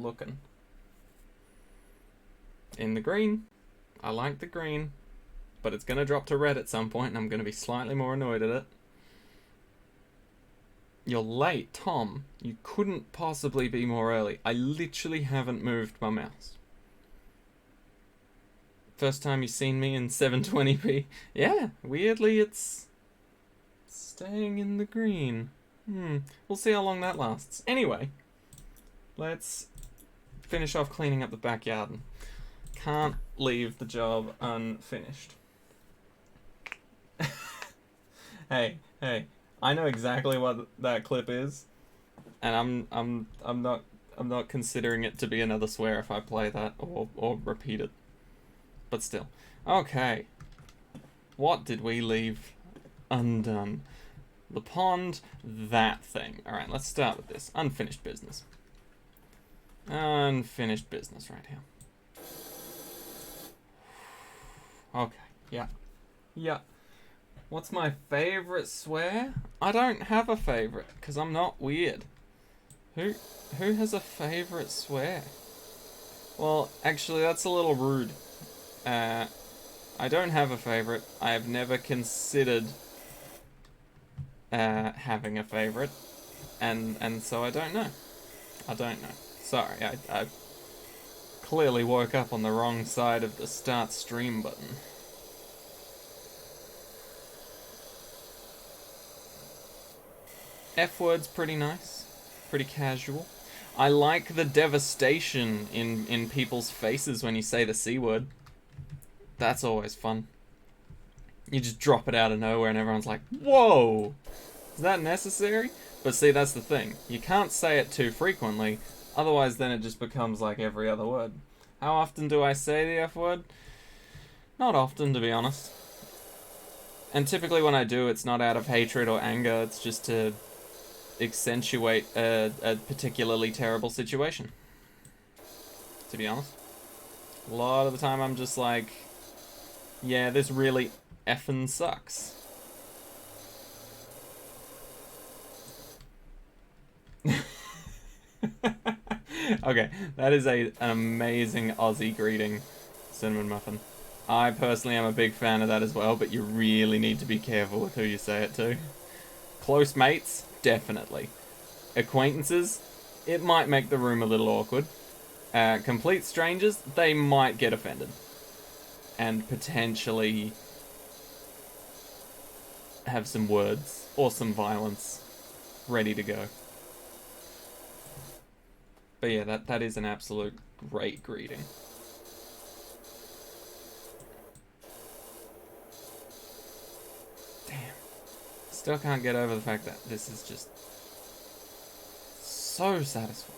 looking? In the green. I like the green. But it's going to drop to red at some point, and I'm going to be slightly more annoyed at it. You're late, Tom. You couldn't possibly be more early. I literally haven't moved my mouse. First time you've seen me in 720p. Yeah, weirdly it's staying in the green. We'll see how long that lasts. Anyway, let's finish off cleaning up the backyard. Can't leave the job unfinished. Hey, I know exactly what that clip is, and I'm not considering it to be another swear if I play that or repeat it. But still. Okay. What did we leave undone? The pond, that thing. Alright, let's start with this. Unfinished business. Unfinished business right here. Okay, yeah. What's my favorite swear? I don't have a favorite, because I'm not weird. Who has a favorite swear? Well, actually, that's a little rude. I don't have a favorite. I have never considered having a favorite, and so I don't know. Sorry, I clearly woke up on the wrong side of the start stream button. F word's pretty nice, pretty casual. I like the devastation in people's faces when you say the C word. That's always fun. You just drop it out of nowhere and everyone's like, whoa! Is that necessary? But see, that's the thing. You can't say it too frequently, otherwise then it just becomes like every other word. How often do I say the F word? Not often, to be honest. And typically when I do, it's not out of hatred or anger, it's just to accentuate a particularly terrible situation. To be honest. A lot of the time I'm just like, yeah, this really effing sucks. Okay, that is an amazing Aussie greeting, Cinnamon Muffin. I personally am a big fan of that as well, but you really need to be careful with who you say it to. Close mates, definitely. Acquaintances, it might make the room a little awkward. Complete strangers, they might get offended. And potentially have some words or some violence ready to go. But yeah, that is an absolute great greeting. Damn. Still can't get over the fact that this is just so satisfying.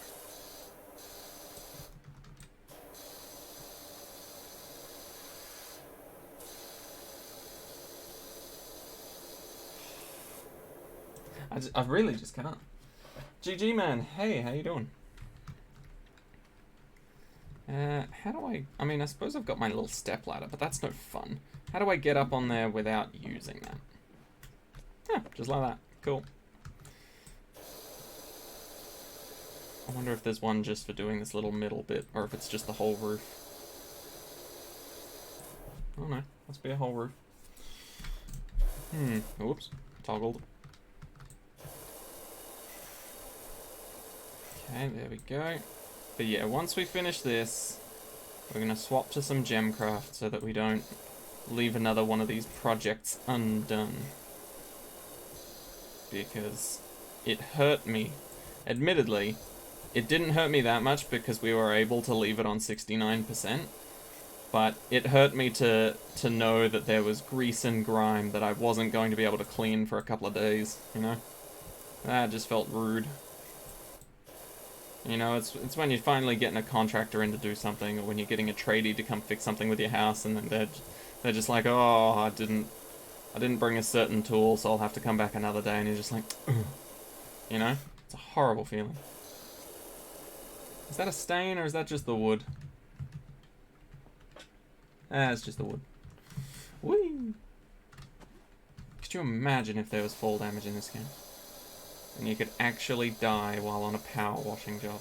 I really just can't. GG man, hey, how you doing? How do I mean, I suppose I've got my little step ladder, but that's no fun. How do I get up on there without using that? Yeah, just like that. Cool. I wonder if there's one just for doing this little middle bit, or if it's just the whole roof. Oh no, must be a whole roof. Oops, toggled. Okay, there we go. But yeah, once we finish this, we're going to swap to some Gemcraft so that we don't leave another one of these projects undone. Because it hurt me. Admittedly, it didn't hurt me that much because we were able to leave it on 69%. But it hurt me to know that there was grease and grime that I wasn't going to be able to clean for a couple of days, you know? That just felt rude. You know, it's when you're finally getting a contractor in to do something, or when you're getting a tradie to come fix something with your house, and then they're just like, oh, I didn't bring a certain tool, so I'll have to come back another day, and you're just like, ugh. You know? It's a horrible feeling. Is that a stain, or is that just the wood? It's just the wood. Whee! Could you imagine if there was fall damage in this game? And you could actually die while on a power washing job.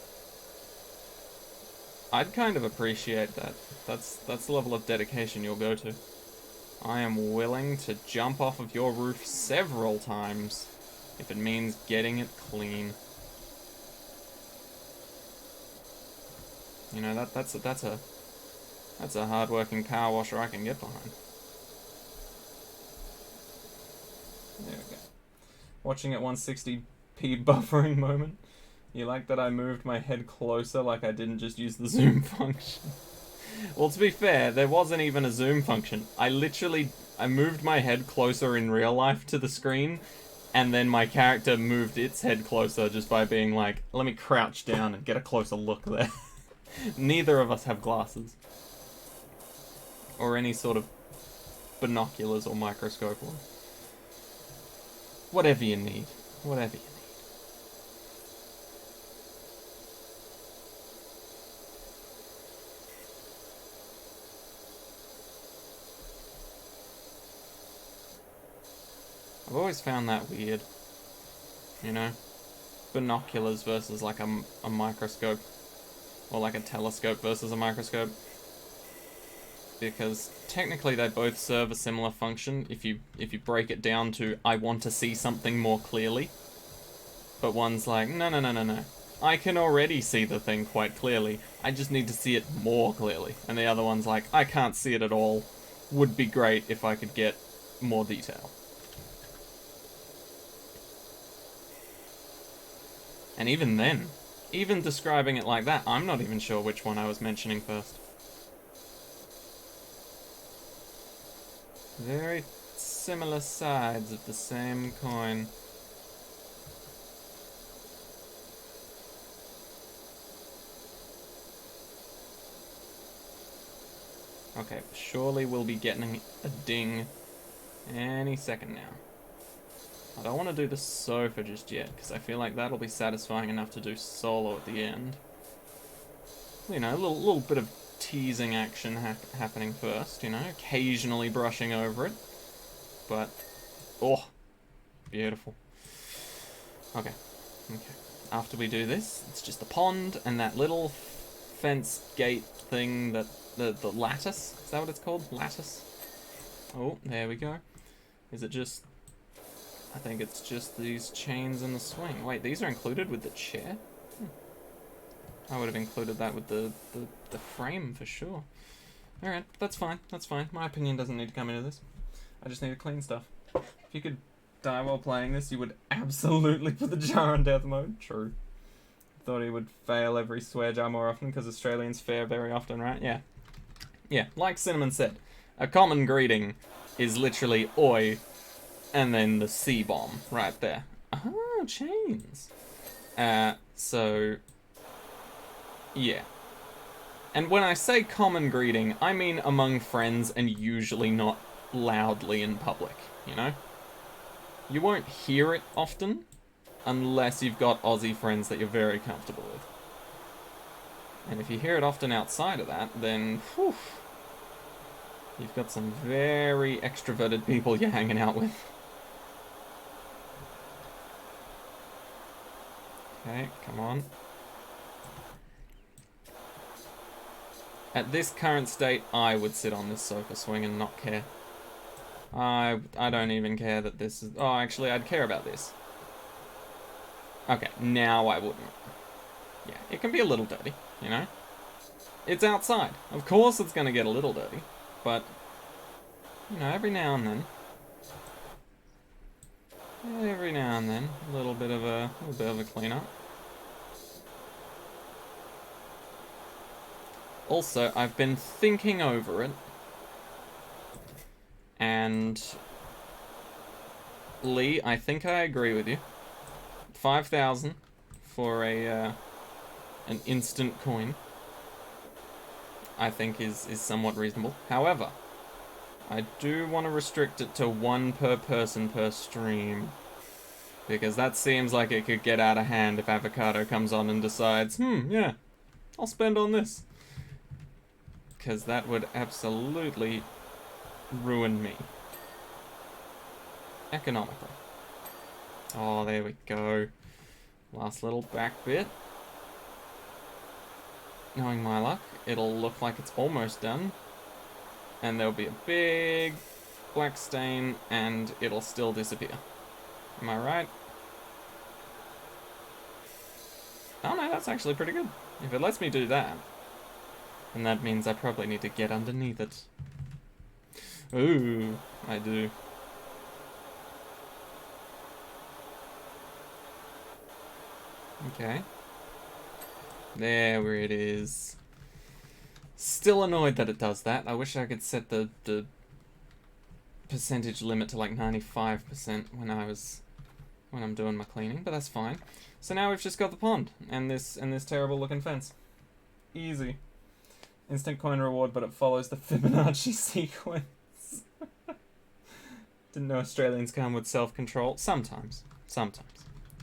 I'd kind of appreciate that. That's the level of dedication you'll go to. I am willing to jump off of your roof several times if it means getting it clean. You know, that's a hard-working power washer I can get behind. There we go. Watching at 160p buffering moment. You like that I moved my head closer like I didn't just use the zoom function? Well, to be fair, there wasn't even a zoom function. I moved my head closer in real life to the screen, and then my character moved its head closer just by being like, let me crouch down and get a closer look there. Neither of us have glasses. Or any sort of binoculars or microscope or whatever you need. Whatever you need. I've always found that weird. You know? Binoculars versus like a microscope. Or like a telescope versus a microscope. Because technically they both serve a similar function if you break it down to I want to see something more clearly. But one's like, no. I can already see the thing quite clearly. I just need to see it more clearly. And the other one's like, I can't see it at all. Would be great if I could get more detail. And even then, even describing it like that, I'm not even sure which one I was mentioning first. Very similar sides of the same coin. Okay, surely we'll be getting a ding any second now. I don't want to do the sofa just yet, because I feel like that'll be satisfying enough to do solo at the end. You know, a little bit of teasing action happening first, you know, occasionally brushing over it. But, oh, beautiful. Okay. After we do this, it's just a pond and that little fence gate thing that, the lattice, is that what it's called? Lattice? Oh, there we go. Is it just, I think it's just these chains and the swing. Wait, these are included with the chair? I would have included that with the frame for sure. Alright, that's fine. My opinion doesn't need to come into this. I just need to clean stuff. If you could die while playing this, you would absolutely put the jar on death mode. True. Thought he would fail every swear jar more often because Australians fare very often, right? Yeah. Yeah, like Cinnamon said, a common greeting is literally oi, and then the C-bomb right there. Oh, chains. So, yeah. And when I say common greeting, I mean among friends and usually not loudly in public, you know? You won't hear it often, unless you've got Aussie friends that you're very comfortable with. And if you hear it often outside of that, then, whew, you've got some very extroverted people you're hanging out with. Okay, come on. At this current state, I would sit on this sofa swing and not care. I don't even care that this is... Oh, actually, I'd care about this. Okay, now I wouldn't. Yeah, it can be a little dirty, you know? It's outside. Of course it's gonna get a little dirty. But, you know, every now and then, a little bit of a cleanup. Also, I've been thinking over it, and Lee, I think I agree with you. 5,000 for an instant coin, I think is somewhat reasonable. However, I do want to restrict it to 1 per person per stream, because that seems like it could get out of hand if Avocado comes on and decides, yeah, I'll spend on this. Because that would absolutely ruin me. Economically. Oh, there we go. Last little back bit. knowing my luck, it'll look like it's almost done. And there'll be a big black stain and it'll still disappear. Am I right? Oh no, that's actually pretty good. If it lets me do that, then that means I probably need to get underneath it. Ooh, I do. Okay. There it is. Still annoyed that it does that. I wish I could set the percentage limit to like 95% when I'm doing my cleaning, but that's fine. So now we've just got the pond and this terrible looking fence. Easy. Instant coin reward, but it follows the Fibonacci sequence. Didn't know Australians come with self-control. Sometimes.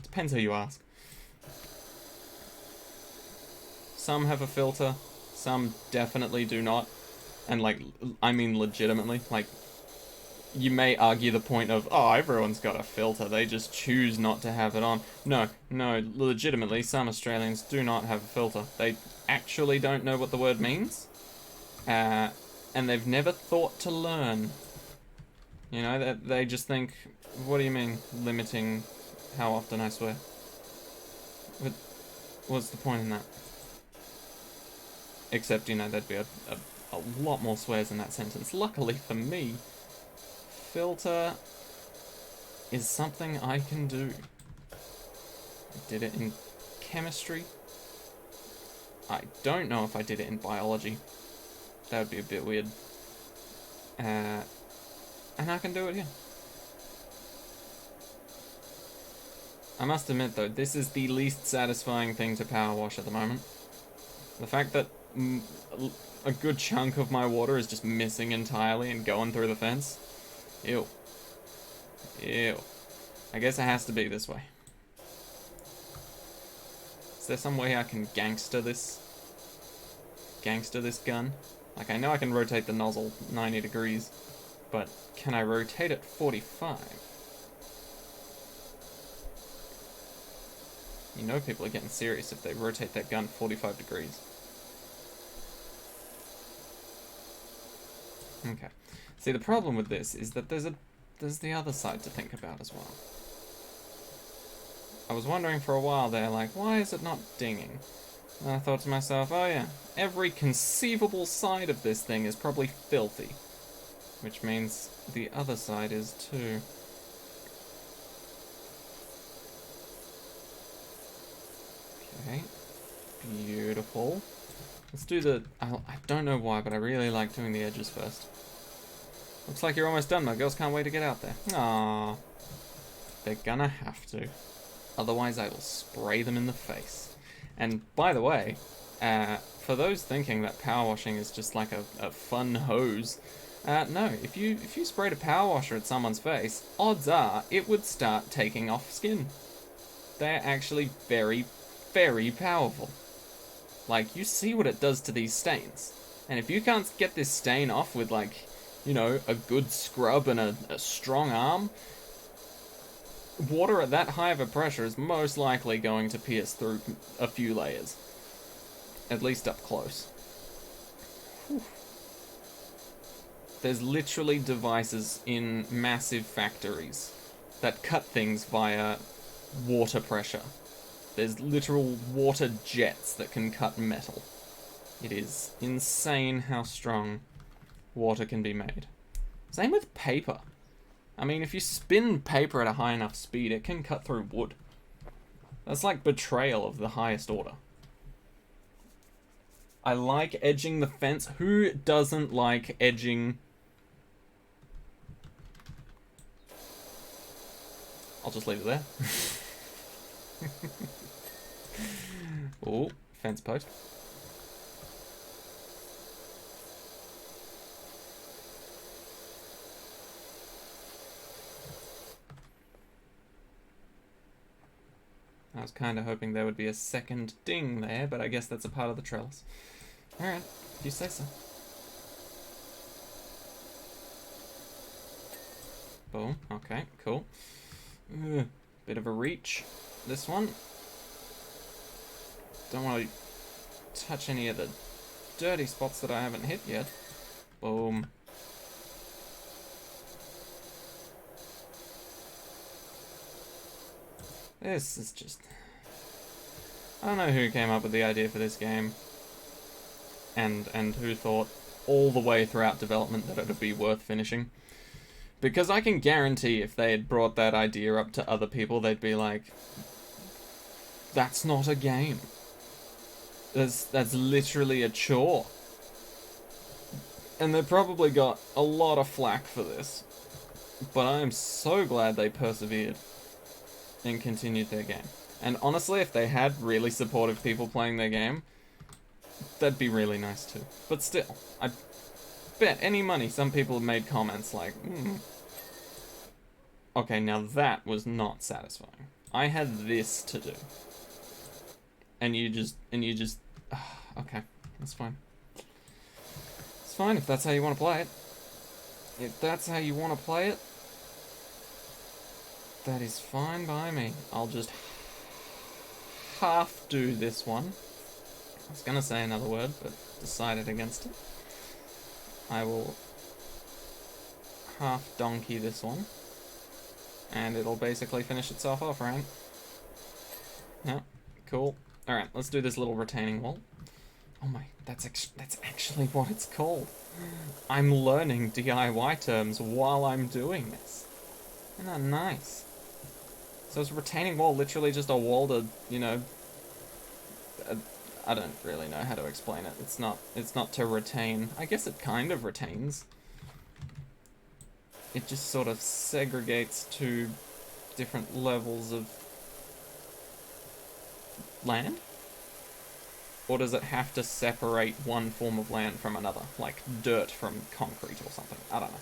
Depends who you ask. Some have a filter, some definitely do not. And like, I mean legitimately, like, you may argue the point of, oh, everyone's got a filter, they just choose not to have it on. No, legitimately, some Australians do not have a filter. They actually don't know what the word means, and they've never thought to learn. You know, they just think, what do you mean, limiting how often I swear? What's the point in that? Except, you know, there'd be a lot more swears in that sentence. Luckily for me, filter is something I can do. I did it in chemistry. I don't know if I did it in biology. That would be a bit weird. And I can do it here. I must admit though, this is the least satisfying thing to power wash at the moment. The fact that a good chunk of my water is just missing entirely and going through the fence. Ew. I guess it has to be this way. Is there some way I can gangster this gun? Like, I know I can rotate the nozzle 90 degrees, but can I rotate it 45? You know people are getting serious if they rotate that gun 45 degrees. Okay. See, the problem with this is that there's the other side to think about as well. I was wondering for a while there, like, why is it not dinging? And I thought to myself, oh yeah, every conceivable side of this thing is probably filthy. Which means the other side is too. Okay. Beautiful. Let's do the... I don't know why, but I really like doing the edges first. Looks like you're almost done. My girls can't wait to get out there. Aww. They're gonna have to. Otherwise I will spray them in the face. And by the way, for those thinking that power washing is just like a fun hose, no, if you sprayed a power washer at someone's face, odds are it would start taking off skin. They're actually very, very powerful. Like, you see what it does to these stains. And if you can't get this stain off with, like, you know, a good scrub and a strong arm, water at that high of a pressure is most likely going to pierce through a few layers. At least up close. Whew. There's literally devices in massive factories that cut things via water pressure. There's literal water jets that can cut metal. It is insane how strong water can be made. Same with paper. I mean, if you spin paper at a high enough speed, it can cut through wood. That's like betrayal of the highest order. I like edging the fence. Who doesn't like edging? I'll just leave it there. Oh, fence post. I was kind of hoping there would be a second ding there, but I guess that's a part of the trellis. Alright, if you say so. Boom, okay, cool. Bit of a reach. This one. Don't want to touch any of the dirty spots that I haven't hit yet. Boom. This is just... I don't know who came up with the idea for this game. And who thought all the way throughout development that it would be worth finishing. Because I can guarantee if they had brought that idea up to other people, they'd be like, that's not a game. That's literally a chore. And they probably got a lot of flack for this. But I am so glad they persevered and continued their game. And honestly, if they had really supportive people playing their game, that'd be really nice too. But still, I bet any money some people have made comments like, okay, now that was not satisfying. I had this to do. And you just, okay, that's fine. It's fine if that's how you want to play it. If that's how you want to play it, that is fine by me. I'll just half do this one. I was gonna say another word, but decided against it. I will half donkey this one, and it'll basically finish itself off, right? Yeah, cool. Alright, let's do this little retaining wall. Oh my, that's actually what it's called. I'm learning DIY terms while I'm doing this. Isn't that nice? So is retaining wall literally just a wall to, you know... I don't really know how to explain it. It's not to retain. I guess it kind of retains. It just sort of segregates two different levels of land? Or does it have to separate one form of land from another? Like dirt from concrete or something? I don't know.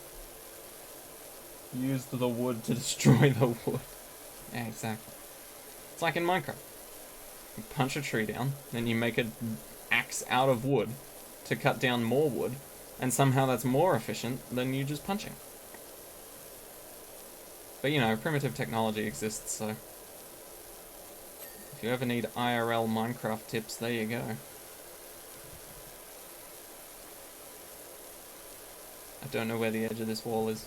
Use the wood to destroy the wood. Yeah, exactly. It's like in Minecraft. You punch a tree down, then you make an axe out of wood to cut down more wood, and somehow that's more efficient than you just punching. But you know, primitive technology exists, so if you ever need IRL Minecraft tips, there you go. I don't know where the edge of this wall is.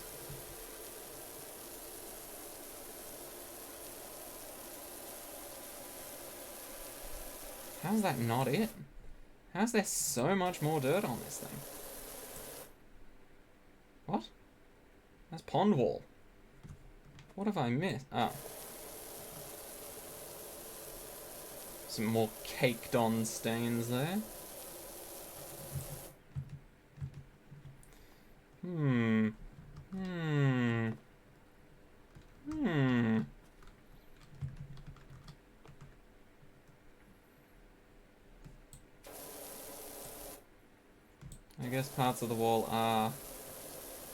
How's that not it? How's there so much more dirt on this thing? What? That's pond wall. What have I missed? Oh. Some more caked on stains there. I guess parts of the wall are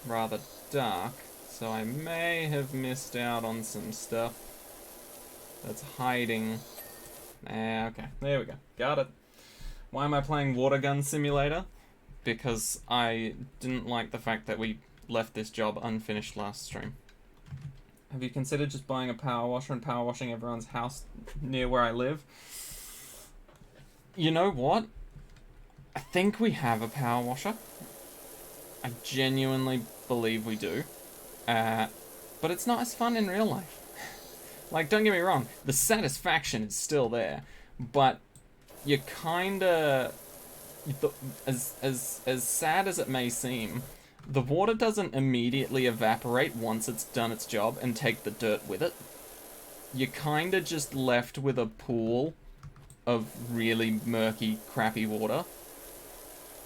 rather dark, so I may have missed out on some stuff that's hiding. Okay, there we go. Got it. Why am I playing Water Gun Simulator? Because I didn't like the fact that we left this job unfinished last stream. Have you considered just buying a power washer and power washing everyone's house near where I live? You know what? I think we have a power washer. I genuinely believe we do. But it's not as fun in real life. Like, don't get me wrong, the satisfaction is still there, but you kinda... As sad as it may seem, the water doesn't immediately evaporate once it's done its job and take the dirt with it. You're kinda just left with a pool of really murky, crappy water.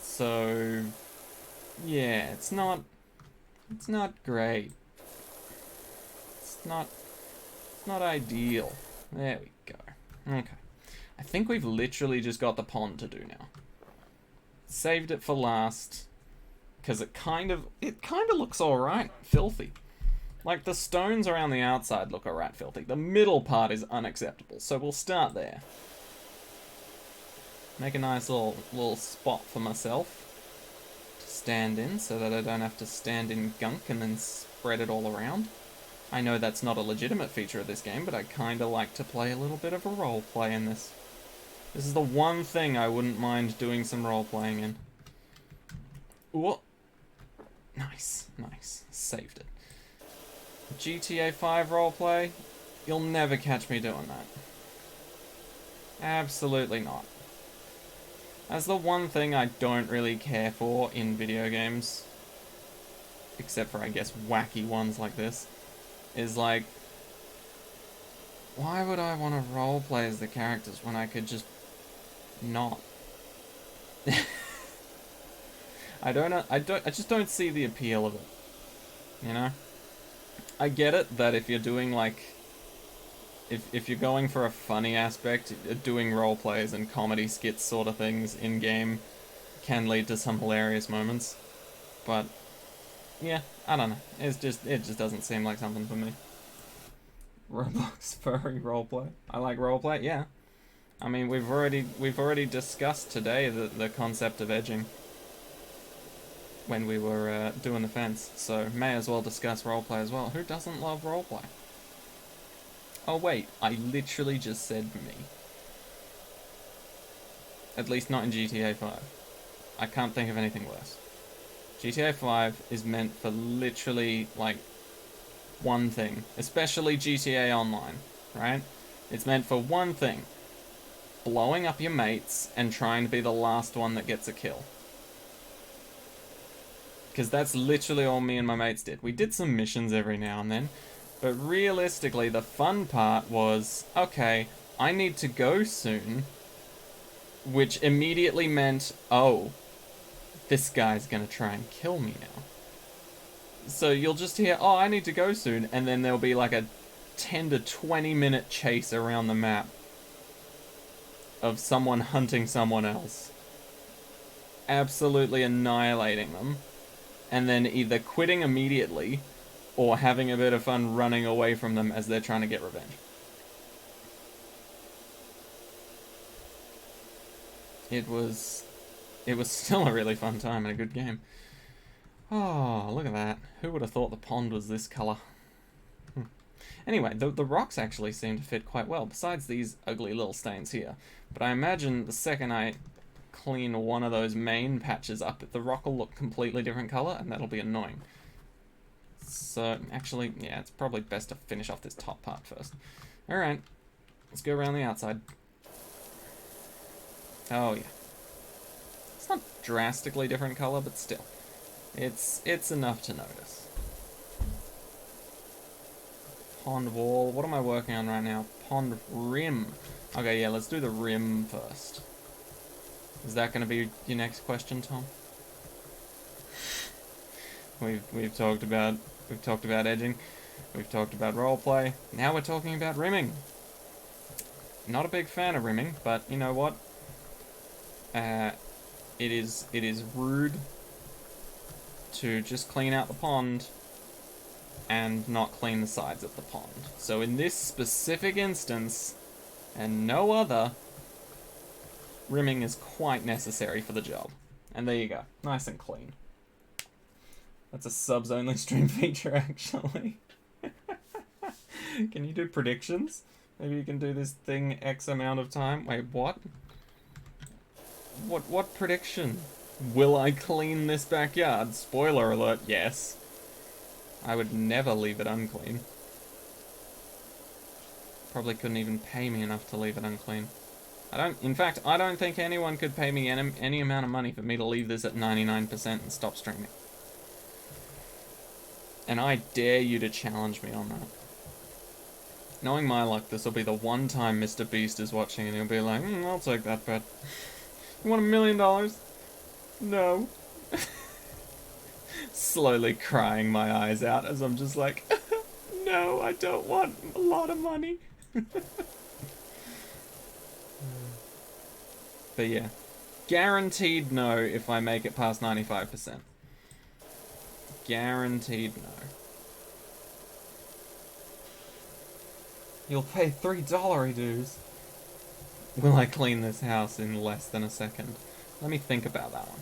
So, yeah, it's not great. It's not ideal. There we go. Okay. I think we've literally just got the pond to do now. Saved it for last, because it kind of looks alright filthy. Like, the stones around the outside look alright filthy. The middle part is unacceptable, so we'll start there. Make a nice little spot for myself to stand in, so that I don't have to stand in gunk and then spread it all around. I know that's not a legitimate feature of this game, but I kinda like to play a little bit of a role play in this. This is the one thing I wouldn't mind doing some role-playing in. Ooh. Nice, nice. Saved it. GTA 5 roleplay? You'll never catch me doing that. Absolutely not. That's the one thing I don't really care for in video games. Except for, I guess, wacky ones like this. Is like, why would I want to roleplay as the characters when I could just not? I just don't see the appeal of it. You know? I get it that if you're doing like, if you're going for a funny aspect, doing role plays and comedy skits sort of things in game can lead to some hilarious moments. But yeah, I don't know. It just doesn't seem like something for me. Roblox furry roleplay. I like roleplay, yeah. I mean, we've already discussed today the concept of edging when we were doing the fence, so may as well discuss roleplay as well. Who doesn't love roleplay? Oh wait, I literally just said me. At least not in GTA 5. I can't think of anything worse. GTA 5 is meant for literally, like, one thing. Especially GTA Online, right? It's meant for one thing. Blowing up your mates and trying to be the last one that gets a kill. Because that's literally all me and my mates did. We did some missions every now and then. But realistically, the fun part was, okay, I need to go soon. Which immediately meant, oh, this guy's gonna try and kill me now. So you'll just hear, oh, I need to go soon. And then there'll be like a 10 to 20 minute chase around the map of someone hunting someone else. Absolutely annihilating them. And then either quitting immediately or having a bit of fun running away from them as they're trying to get revenge. It was still a really fun time and a good game. Oh, look at that. Who would have thought the pond was this colour? Anyway, the rocks actually seem to fit quite well, besides these ugly little stains here. But I imagine the second I clean one of those main patches up, the rock will look completely different colour, and that'll be annoying. So, actually, yeah, it's probably best to finish off this top part first. Alright, let's go around the outside. Oh, yeah. It's not drastically different colour, but still. It's enough to notice. Pond wall. What am I working on right now? Pond rim. Okay, yeah, let's do the rim first. Is that going to be your next question, Tom? We've talked about edging. We've talked about roleplay. Now we're talking about rimming. Not a big fan of rimming, but you know what? It is rude to just clean out the pond and not clean the sides of the pond. So in this specific instance, and no other, rimming is quite necessary for the job. And there you go. Nice and clean. That's a subs-only stream feature, actually. Can you do predictions? Maybe you can do this thing X amount of time. Wait, what? What prediction? Will I clean this backyard? Spoiler alert, yes. I would never leave it unclean. Probably couldn't even pay me enough to leave it unclean. In fact, I don't think anyone could pay me any amount of money for me to leave this at 99% and stop streaming. And I dare you to challenge me on that. Knowing my luck, this will be the one time Mr. Beast is watching and he'll be like, I'll take that bet. You want $1 million? No. Slowly crying my eyes out as I'm just like, no, I don't want a lot of money. But yeah, guaranteed no if I make it past 95%. Guaranteed no. You'll pay $3 dues. Will I clean this house in less than a second? Let me think about that one.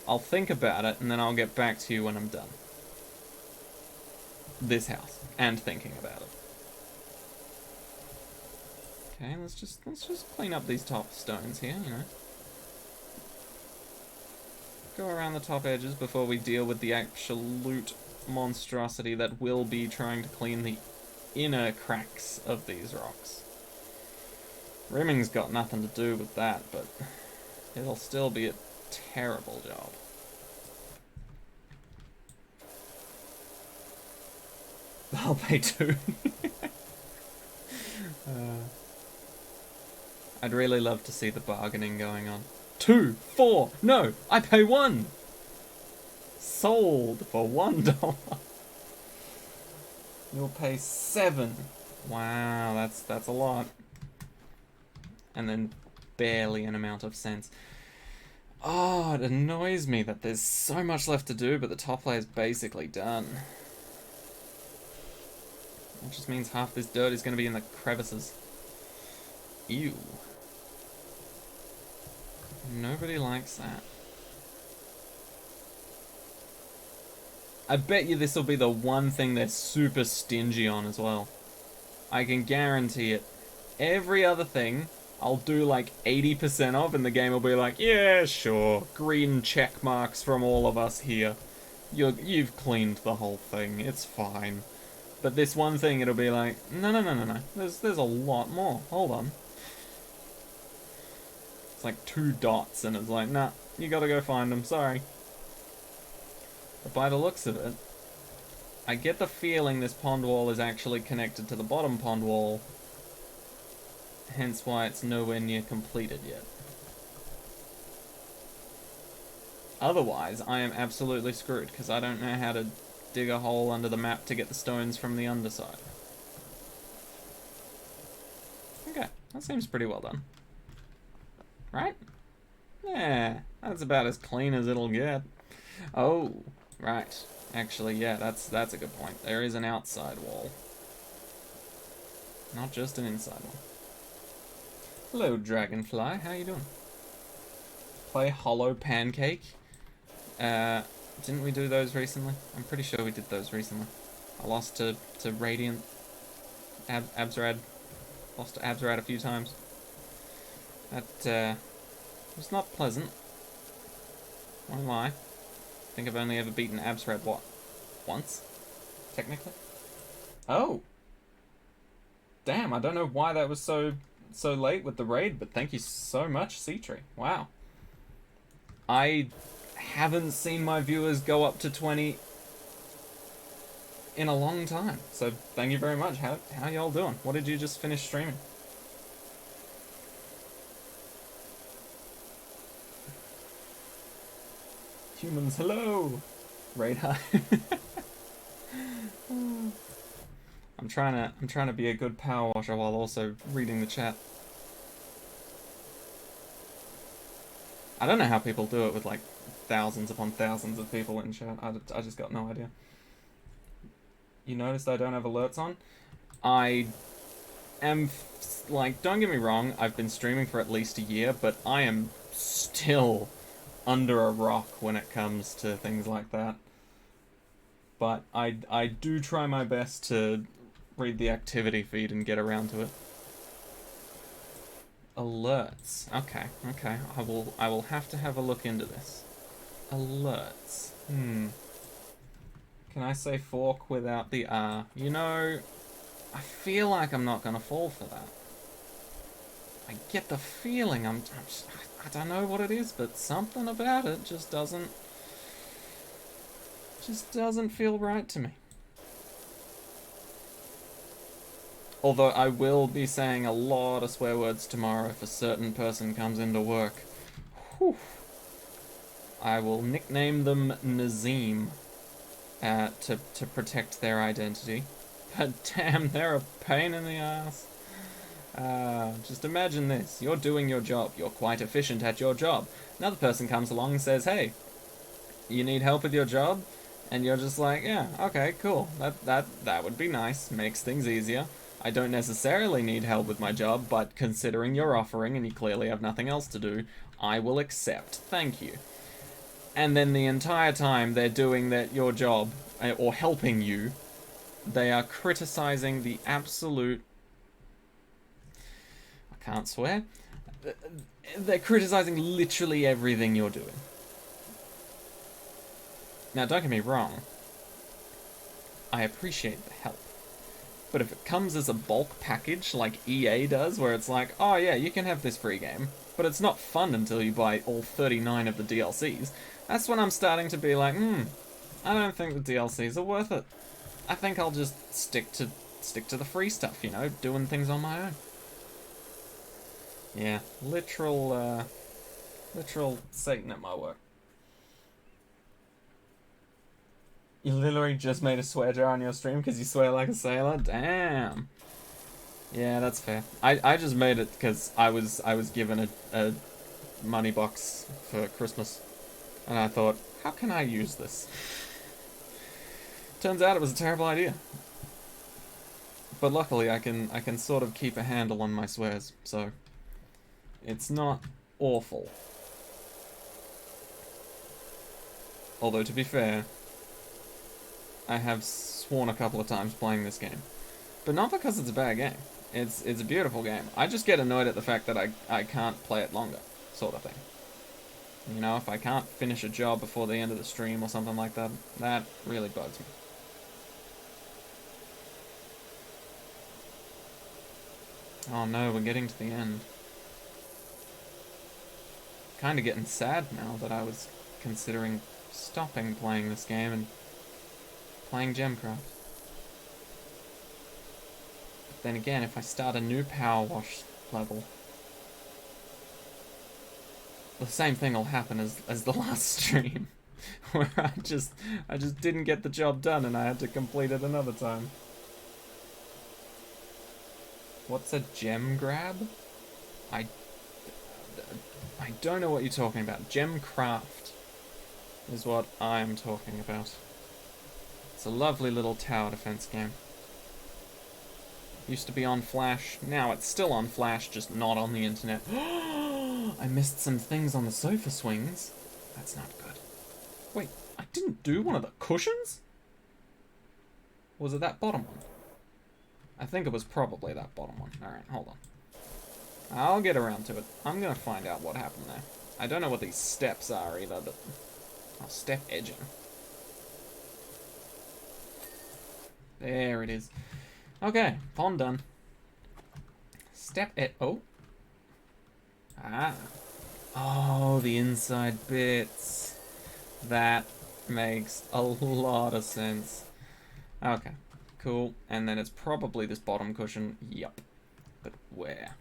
I'll think about it, and then I'll get back to you when I'm done. This house, and thinking about it. Okay, let's just clean up these top stones here, you know. Go around the top edges before we deal with the absolute monstrosity that will be trying to clean the inner cracks of these rocks. Rimming's got nothing to do with that, but it'll still be a terrible job. I'll pay 2. I'd really love to see the bargaining going on. 2, 4, no, I pay 1. Sold for $1. You'll pay 7. Wow, that's a lot. And then barely an amount of cents. Oh, it annoys me that there's so much left to do, but the top layer is basically done. That just means half this dirt is going to be in the crevices. Ew. Nobody likes that. I bet you this will be the one thing they're super stingy on as well. I can guarantee it. Every other thing, I'll do like 80% of, and the game will be like, yeah, sure, green check marks from all of us here. You've cleaned the whole thing, it's fine. But this one thing, it'll be like, no. There's a lot more. Hold on. It's like 2 dots, and it's like, nah, you gotta go find them, sorry. But by the looks of it, I get the feeling this pond wall is actually connected to the bottom pond wall, hence why it's nowhere near completed yet. Otherwise, I am absolutely screwed, because I don't know how to dig a hole under the map to get the stones from the underside. Okay, that seems pretty well done. Right? Yeah, that's about as clean as it'll get. Oh, right. Actually, yeah, that's a good point. There is an outside wall. Not just an inside one. Hello, Dragonfly. How you doing? Play Hollow Pancake. Didn't we do those recently? I'm pretty sure we did those recently. I lost to Radiant. Abzrad. Lost to Abzrad a few times. That was not pleasant. Won't lie. I think I've only ever beaten Abzrad, what? Once? Technically? Oh! Damn, I don't know why that was so late with the raid, but thank you so much, Seatree. Wow. I haven't seen my viewers go up to 20 in a long time, so thank you very much. How y'all doing? What did you just finish streaming? Humans, hello! Radar. I'm trying to be a good power washer while also reading the chat. I don't know how people do it with like thousands upon thousands of people in chat. I just got no idea. You noticed I don't have alerts on? I am, like, don't get me wrong, I've been streaming for at least a year, but I am still under a rock when it comes to things like that. But I do try my best to read the activity feed and get around to it. Alerts. Okay. I will have to have a look into this. Alerts. Can I say fork without the R? You know, I feel like I'm not gonna fall for that. I get the feeling I don't know what it is, but something about it just doesn't feel right to me. Although I will be saying a lot of swear words tomorrow if a certain person comes into work. Whew. I will nickname them Nazim to protect their identity. But damn, they're a pain in the ass. Just imagine this. You're doing your job. You're quite efficient at your job. Another person comes along and says, hey, you need help with your job? And you're just like, yeah, okay, cool. That would be nice. Makes things easier. I don't necessarily need help with my job, but considering you're offering and you clearly have nothing else to do, I will accept. Thank you. And then the entire time they're doing your job, or helping you, they are criticizing the absolute can't swear. They're criticizing literally everything you're doing. Now, don't get me wrong. I appreciate the help. But if it comes as a bulk package like EA does, where it's like, oh yeah, you can have this free game, but it's not fun until you buy all 39 of the DLCs, that's when I'm starting to be like, I don't think the DLCs are worth it. I think I'll just stick to the free stuff, you know, doing things on my own. Yeah, literal Satan at my work. You literally just made a swear jar on your stream because you swear like a sailor? Damn. Yeah, that's fair. I just made it because I was given a money box for Christmas. And I thought, how can I use this? Turns out it was a terrible idea. But luckily I can sort of keep a handle on my swears, so it's not awful. Although to be fair, I have sworn a couple of times playing this game. But not because it's a bad game. It's a beautiful game. I just get annoyed at the fact that I can't play it longer, sort of thing. You know, if I can't finish a job before the end of the stream or something like that, that really bugs me. Oh no, we're getting to the end. Kinda getting sad now that I was considering stopping playing this game and playing Gemcraft. But then again, if I start a new Powerwash level, the same thing will happen as the last stream, where I just didn't get the job done and I had to complete it another time. What's a gem grab? I don't know what you're talking about. Gemcraft is what I'm talking about. It's a lovely little tower defense game. Used to be on Flash. Now it's still on Flash, just not on the internet. I missed some things on the sofa swings. That's not good. Wait, I didn't do one of the cushions? Was it that bottom one? I think it was probably that bottom one. Alright, hold on. I'll get around to it. I'm gonna find out what happened there. I don't know what these steps are either, but... Oh, step edging. There it is. Okay, pond done. Step it. Oh. Ah. Oh, the inside bits. That makes a lot of sense. Okay, cool. And then it's probably this bottom cushion. Yup. But where?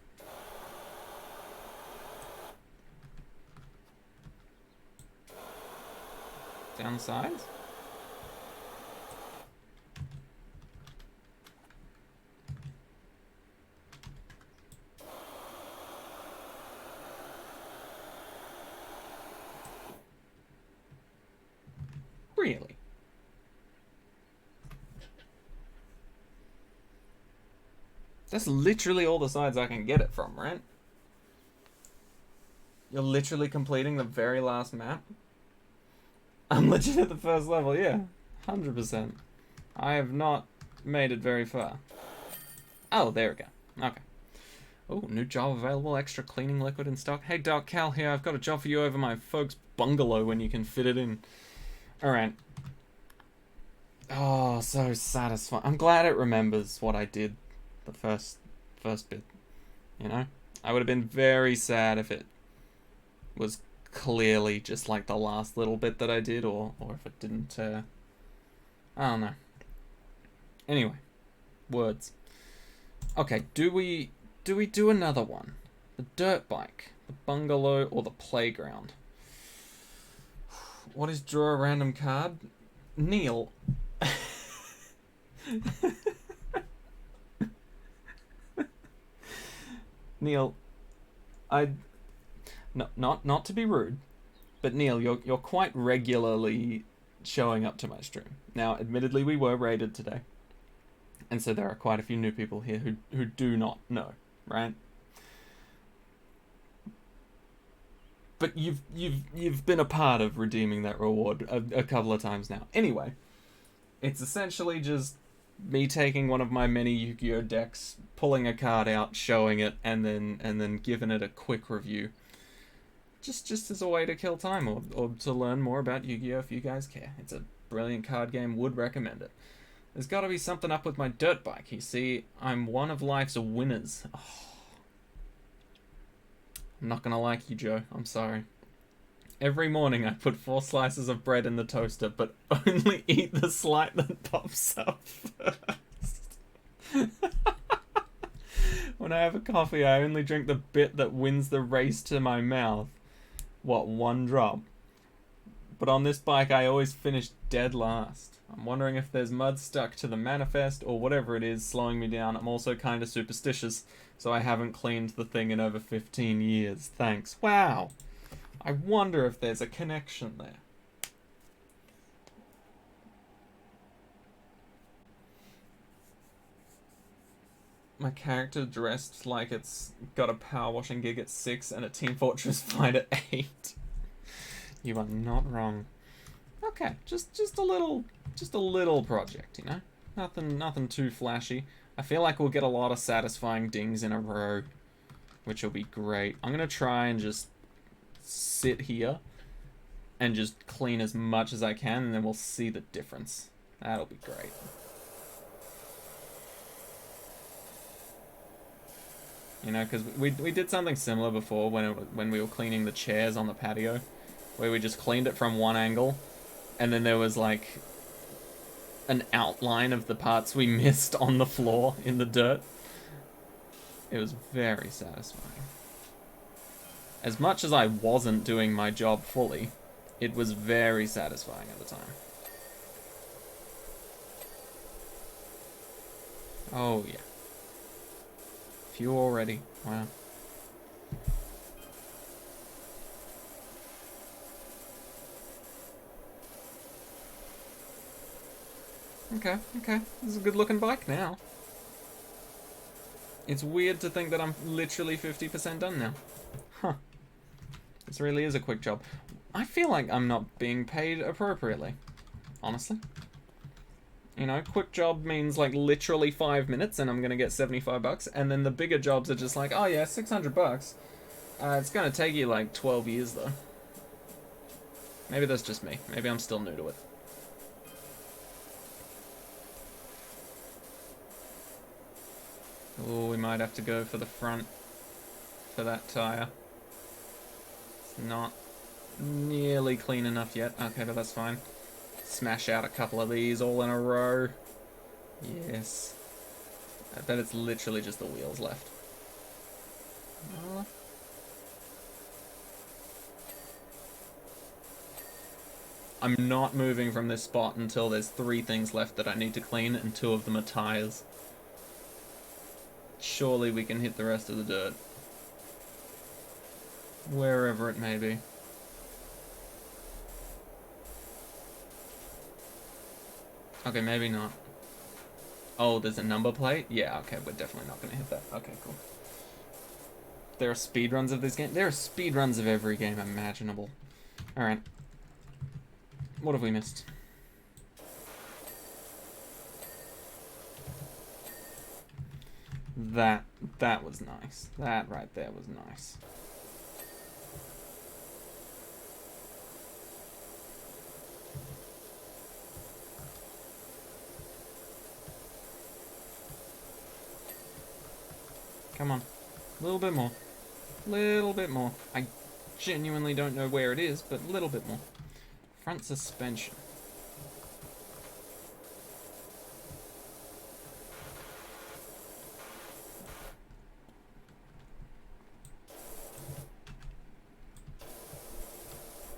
Down the sides? Really? That's literally all the sides I can get it from, right? You're literally completing the very last map? I'm legit at the first level, yeah. 100%. I have not made it very far. Oh, there we go. Okay. Oh, new job available. Extra cleaning liquid in stock. Hey, Dark Cal here. I've got a job for you over my folks' bungalow when you can fit it in. Alright. Oh, so satisfying. I'm glad it remembers what I did the first bit. You know? I would have been very sad if it was clearly just like the last little bit that I did, or if it didn't, I don't know. Anyway, words. Okay, do we do another one? The dirt bike, the bungalow, or the playground? What is draw a random card? Neil. Neil, not to be rude, but Neil, you're quite regularly showing up to my stream. Now, admittedly, we were raided today, and so there are quite a few new people here who do not know, right? But you've been a part of redeeming that reward a couple of times now. Anyway, it's essentially just me taking one of my many Yu-Gi-Oh decks, pulling a card out, showing it, and then giving it a quick review. Just as a way to kill time, or to learn more about Yu-Gi-Oh if you guys care. It's a brilliant card game, would recommend it. There's got to be something up with my dirt bike. You see, I'm one of life's winners. Oh. I'm not gonna like you, Joe. I'm sorry. Every morning I put 4 slices of bread in the toaster, but only eat the slice that pops up first. When I have a coffee, I only drink the bit that wins the race to my mouth. What, 1 drop? But on this bike, I always finish dead last. I'm wondering if there's mud stuck to the manifest or whatever it is slowing me down. I'm also kind of superstitious, so I haven't cleaned the thing in over 15 years. Thanks. Wow. I wonder if there's a connection there. My character dressed like it's got a power washing gig at 6 and a Team Fortress fight at 8. You are not wrong. Okay, just a little project, you know? Nothing too flashy. I feel like we'll get a lot of satisfying dings in a row, which will be great. I'm gonna try and just sit here and just clean as much as I can, and then we'll see the difference. That'll be great. You know, because we did something similar before when we were cleaning the chairs on the patio, where we just cleaned it from one angle, and then there was like an outline of the parts we missed on the floor in the dirt. It was very satisfying. As much as I wasn't doing my job fully, it was very satisfying at the time. Oh yeah. Few already. Wow. Okay. This is a good looking bike now. It's weird to think that I'm literally 50% done now. Huh. This really is a quick job. I feel like I'm not being paid appropriately, honestly. You know, quick job means like literally 5 minutes and I'm gonna get 75 bucks, and then the bigger jobs are just like, oh yeah, 600 bucks. It's gonna take you like 12 years though. Maybe that's just me. Maybe I'm still new to it. Oh, we might have to go for the front for that tire. It's not nearly clean enough yet. Okay, but that's fine. Smash out a couple of these all in a row. Yes. I bet it's literally just the wheels left. I'm not moving from this spot until there's 3 things left that I need to clean, and 2 of them are tires. Surely we can hit the rest of the dirt. Wherever it may be. Okay, maybe not. Oh, there's a number plate? Yeah, okay, we're definitely not gonna hit that. Okay, cool. There are speedruns of this game? There are speedruns of every game imaginable. Alright. What have we missed? That was nice. That right there was nice. Come on. A little bit more. Little bit more. I genuinely don't know where it is, but a little bit more. Front suspension.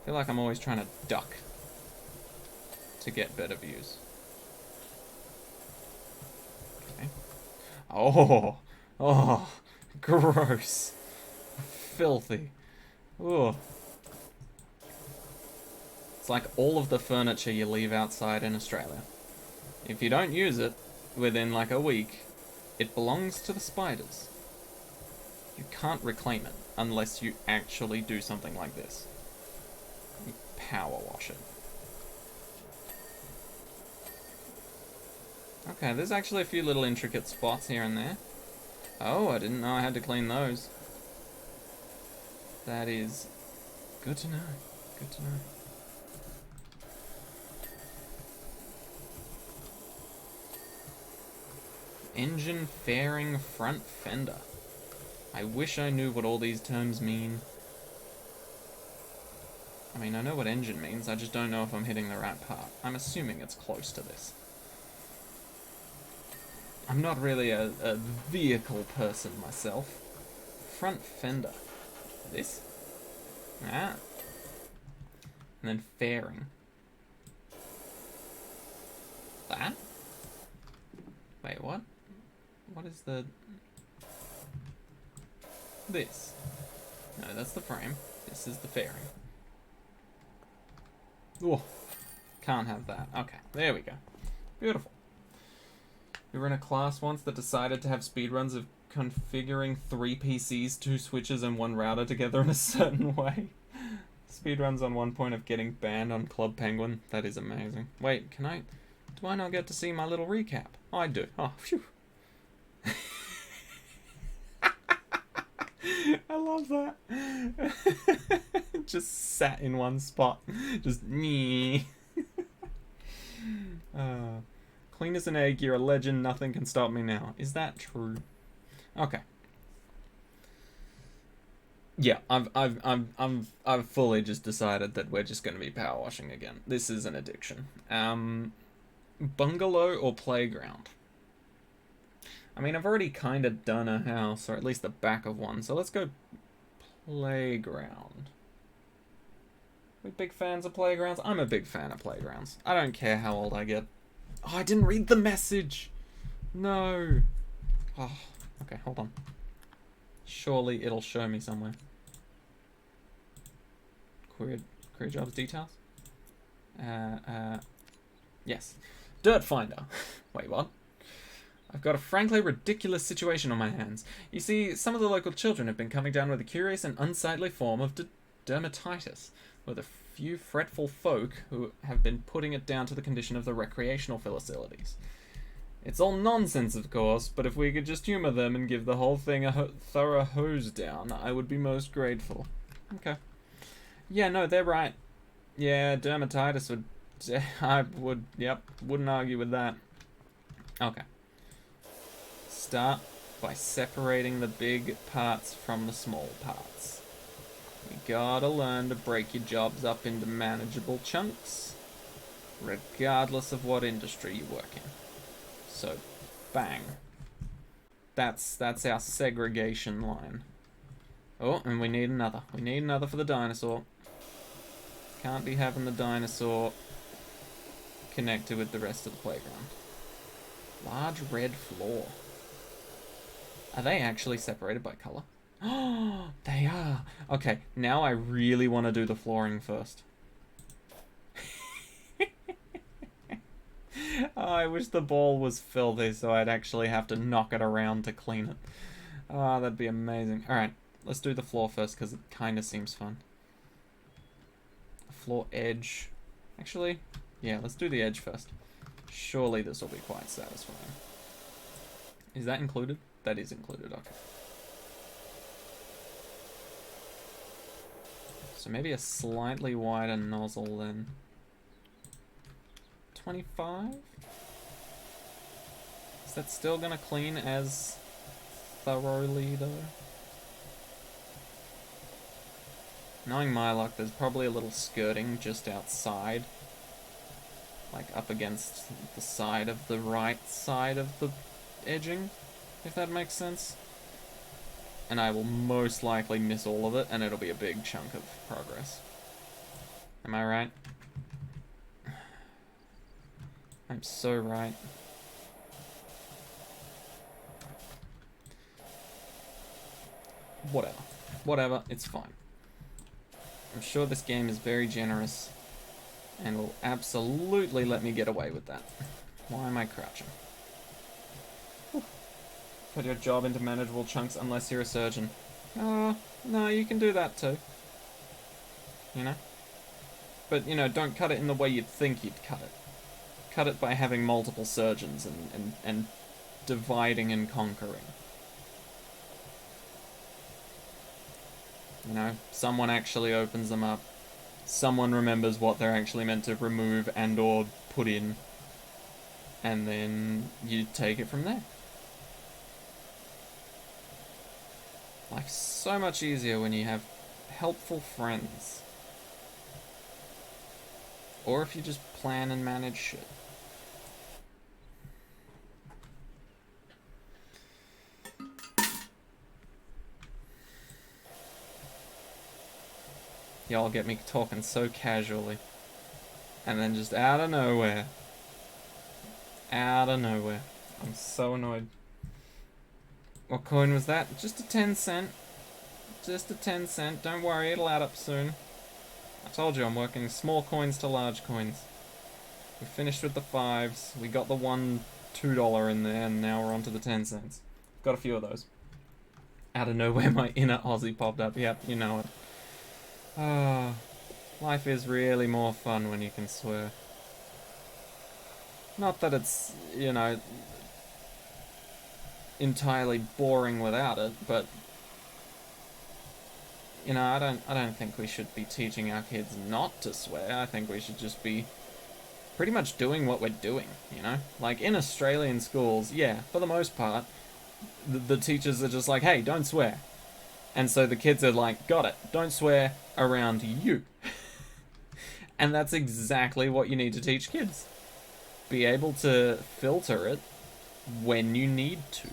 I feel like I'm always trying to duck to get better views. Okay. Oh, gross. Filthy. Oh. It's like all of the furniture you leave outside in Australia. If you don't use it within like a week, it belongs to the spiders. You can't reclaim it unless you actually do something like this. You power wash it. Okay, there's actually a few little intricate spots here and there. Oh, I didn't know I had to clean those. That is good to know. Good to know. Engine fairing front fender. I wish I knew what all these terms mean. I mean, I know what engine means, I just don't know if I'm hitting the right part. I'm assuming it's close to this. I'm not really a vehicle person myself. Front fender. This? Ah. And then fairing. That? Wait, what? What is the... This? No, that's the frame. This is the fairing. Oh, can't have that. Okay, there we go. Beautiful. We were in a class once that decided to have speedruns of configuring 3 PCs, 2 switches, and 1 router together in a certain way. Speedruns on one point of getting banned on Club Penguin. That is amazing. Wait, can I... Do I not get to see my little recap? Oh, I do. Oh, phew. I love that. Just sat in one spot. Just me. Clean as an egg, you're a legend, nothing can stop me now. Is that true? Okay. Yeah, I've fully just decided that we're just gonna be power washing again. This is an addiction. Bungalow or playground? I mean, I've already kind of done a house, or at least the back of one, so let's go playground. We big fans of playgrounds? I'm a big fan of playgrounds. I don't care how old I get. Oh, I didn't read the message! No! Oh, okay, hold on. Surely it'll show me somewhere. Career jobs details? Yes. Dirt Finder. Wait, what? I've got a frankly ridiculous situation on my hands. You see, some of the local children have been coming down with a curious and unsightly form of dermatitis, with a few fretful folk who have been putting it down to the condition of the recreational facilities. It's all nonsense, of course, but if we could just humor them and give the whole thing a thorough hose down, I would be most grateful. Okay. Yeah, no, they're right. Yeah, dermatitis would... I would... Yep, wouldn't argue with that. Okay. Start by separating the big parts from the small parts. You gotta learn to break your jobs up into manageable chunks, regardless of what industry you work in. So, bang. That's our segregation line. Oh, and we need another. We need another for the dinosaur. Can't be having the dinosaur connected with the rest of the playground. Large red floor. Are they actually separated by colour? Oh, they are. Okay, now I really want to do the flooring first. Oh, I wish the ball was filthy so I'd actually have to knock it around to clean it. Oh, that'd be amazing. Alright, let's do the floor first because it kind of seems fun. Floor edge. Actually, yeah, let's do the edge first. Surely this will be quite satisfying. Is that included? That is included, okay. So maybe a slightly wider nozzle then. 25? Is that still gonna clean as thoroughly though? Knowing my luck, there's probably a little skirting just outside. Like up against the side of the right side of the edging, if that makes sense. And I will most likely miss all of it, and it'll be a big chunk of progress. Am I right? I'm so right. Whatever. Whatever, it's fine. I'm sure this game is very generous and will absolutely let me get away with that. Why am I crouching? Put your job into manageable chunks unless you're a surgeon. No, you can do that too. You know? But, you know, don't cut it in the way you'd think you'd cut it. cut it by having multiple surgeons and dividing and conquering. You know, someone actually opens them up. Someone remembers what they're actually meant to remove and or put in. And then you take it from there. Life's so much easier when you have helpful friends. Or if you just plan and manage shit. Y'all get me talking so casually. And then just out of nowhere. Out of nowhere. I'm so annoyed. What coin was that? Just a 10 cent. Just a 10 cent. Don't worry, it'll add up soon. I told you I'm working small coins to large coins. We finished with the 5s. We got the $1, $2 in there, and now we're on to the 10 cents. Got a few of those. Out of nowhere, my inner Aussie popped up. Yep, you know it. Ah, life is really more fun when you can swear. Not that it's, you know, entirely boring without it, but you know, I don't think we should be teaching our kids not to swear. I think we should just be pretty much doing what we're doing, you know? Like in Australian schools, yeah, for the most part, the teachers are just like, hey, don't swear. And so the kids are like, got it, don't swear around you. And that's exactly what you need to teach kids. Be able to filter it when you need to.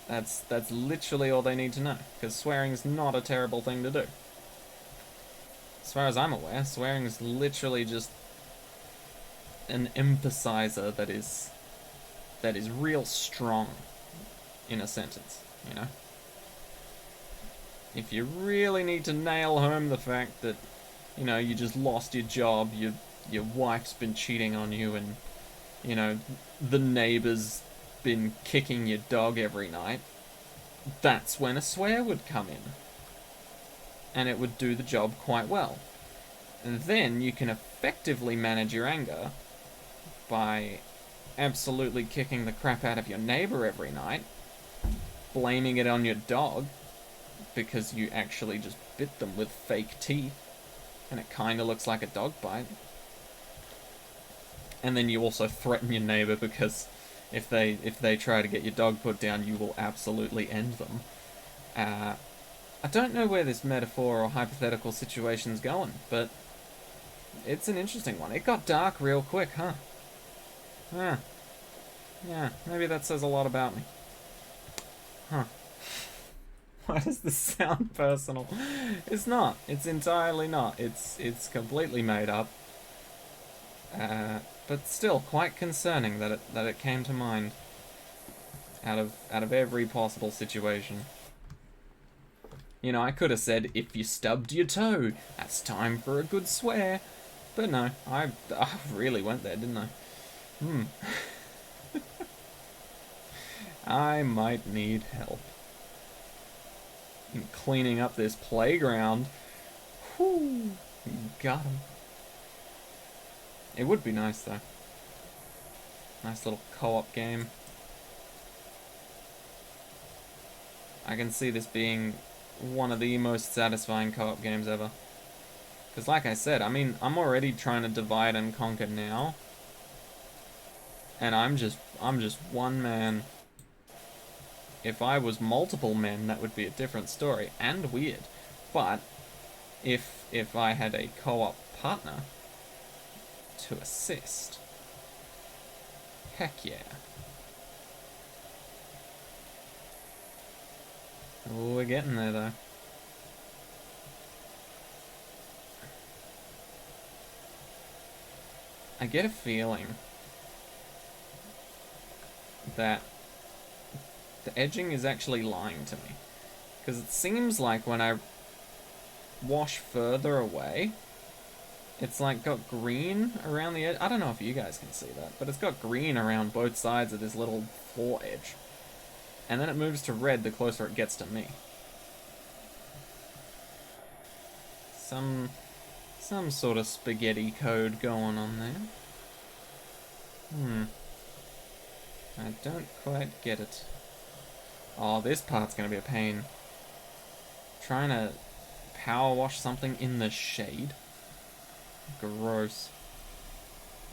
That's literally all they need to know, because swearing's not a terrible thing to do. As far as I'm aware, swearing is literally just an emphasizer that is real strong in a sentence, you know? If you really need to nail home the fact that, you know, you just lost your job, your wife's been cheating on you, and, you know, the neighbor's been kicking your dog every night, that's when a swear would come in. And it would do the job quite well. And then you can effectively manage your anger by absolutely kicking the crap out of your neighbor every night, blaming it on your dog because you actually just bit them with fake teeth and it kind of looks like a dog bite. And then you also threaten your neighbor because if they try to get your dog put down, you will absolutely end them. I don't know where this metaphor or hypothetical situation's going, but it's an interesting one. It got dark real quick, huh? Yeah, maybe that says a lot about me. Huh. Why does this sound personal? It's not. It's entirely not. It's completely made up. But still quite concerning that it came to mind out of every possible situation. You know, I could have said, if you stubbed your toe, that's time for a good swear. But no, I really went there, didn't I? I might need help in cleaning up this playground. Whew, got him. It would be nice, though. Nice little co-op game. I can see this being one of the most satisfying co-op games ever. Because like I said, I mean, I'm already trying to divide and conquer now. And I'm just one man. If I was multiple men, that would be a different story. And weird. But if I had a co-op partner to assist, heck yeah. Oh, we're getting there though. I get a feeling that the edging is actually lying to me. Because it seems like when I wash further away, it's like got green around the edge. I don't know if you guys can see that, but it's got green around both sides of this little floor edge. And then it moves to red the closer it gets to me. Some sort of spaghetti code going on there. I don't quite get it. Oh, this part's gonna be a pain. Trying to power wash something in the shade. Gross.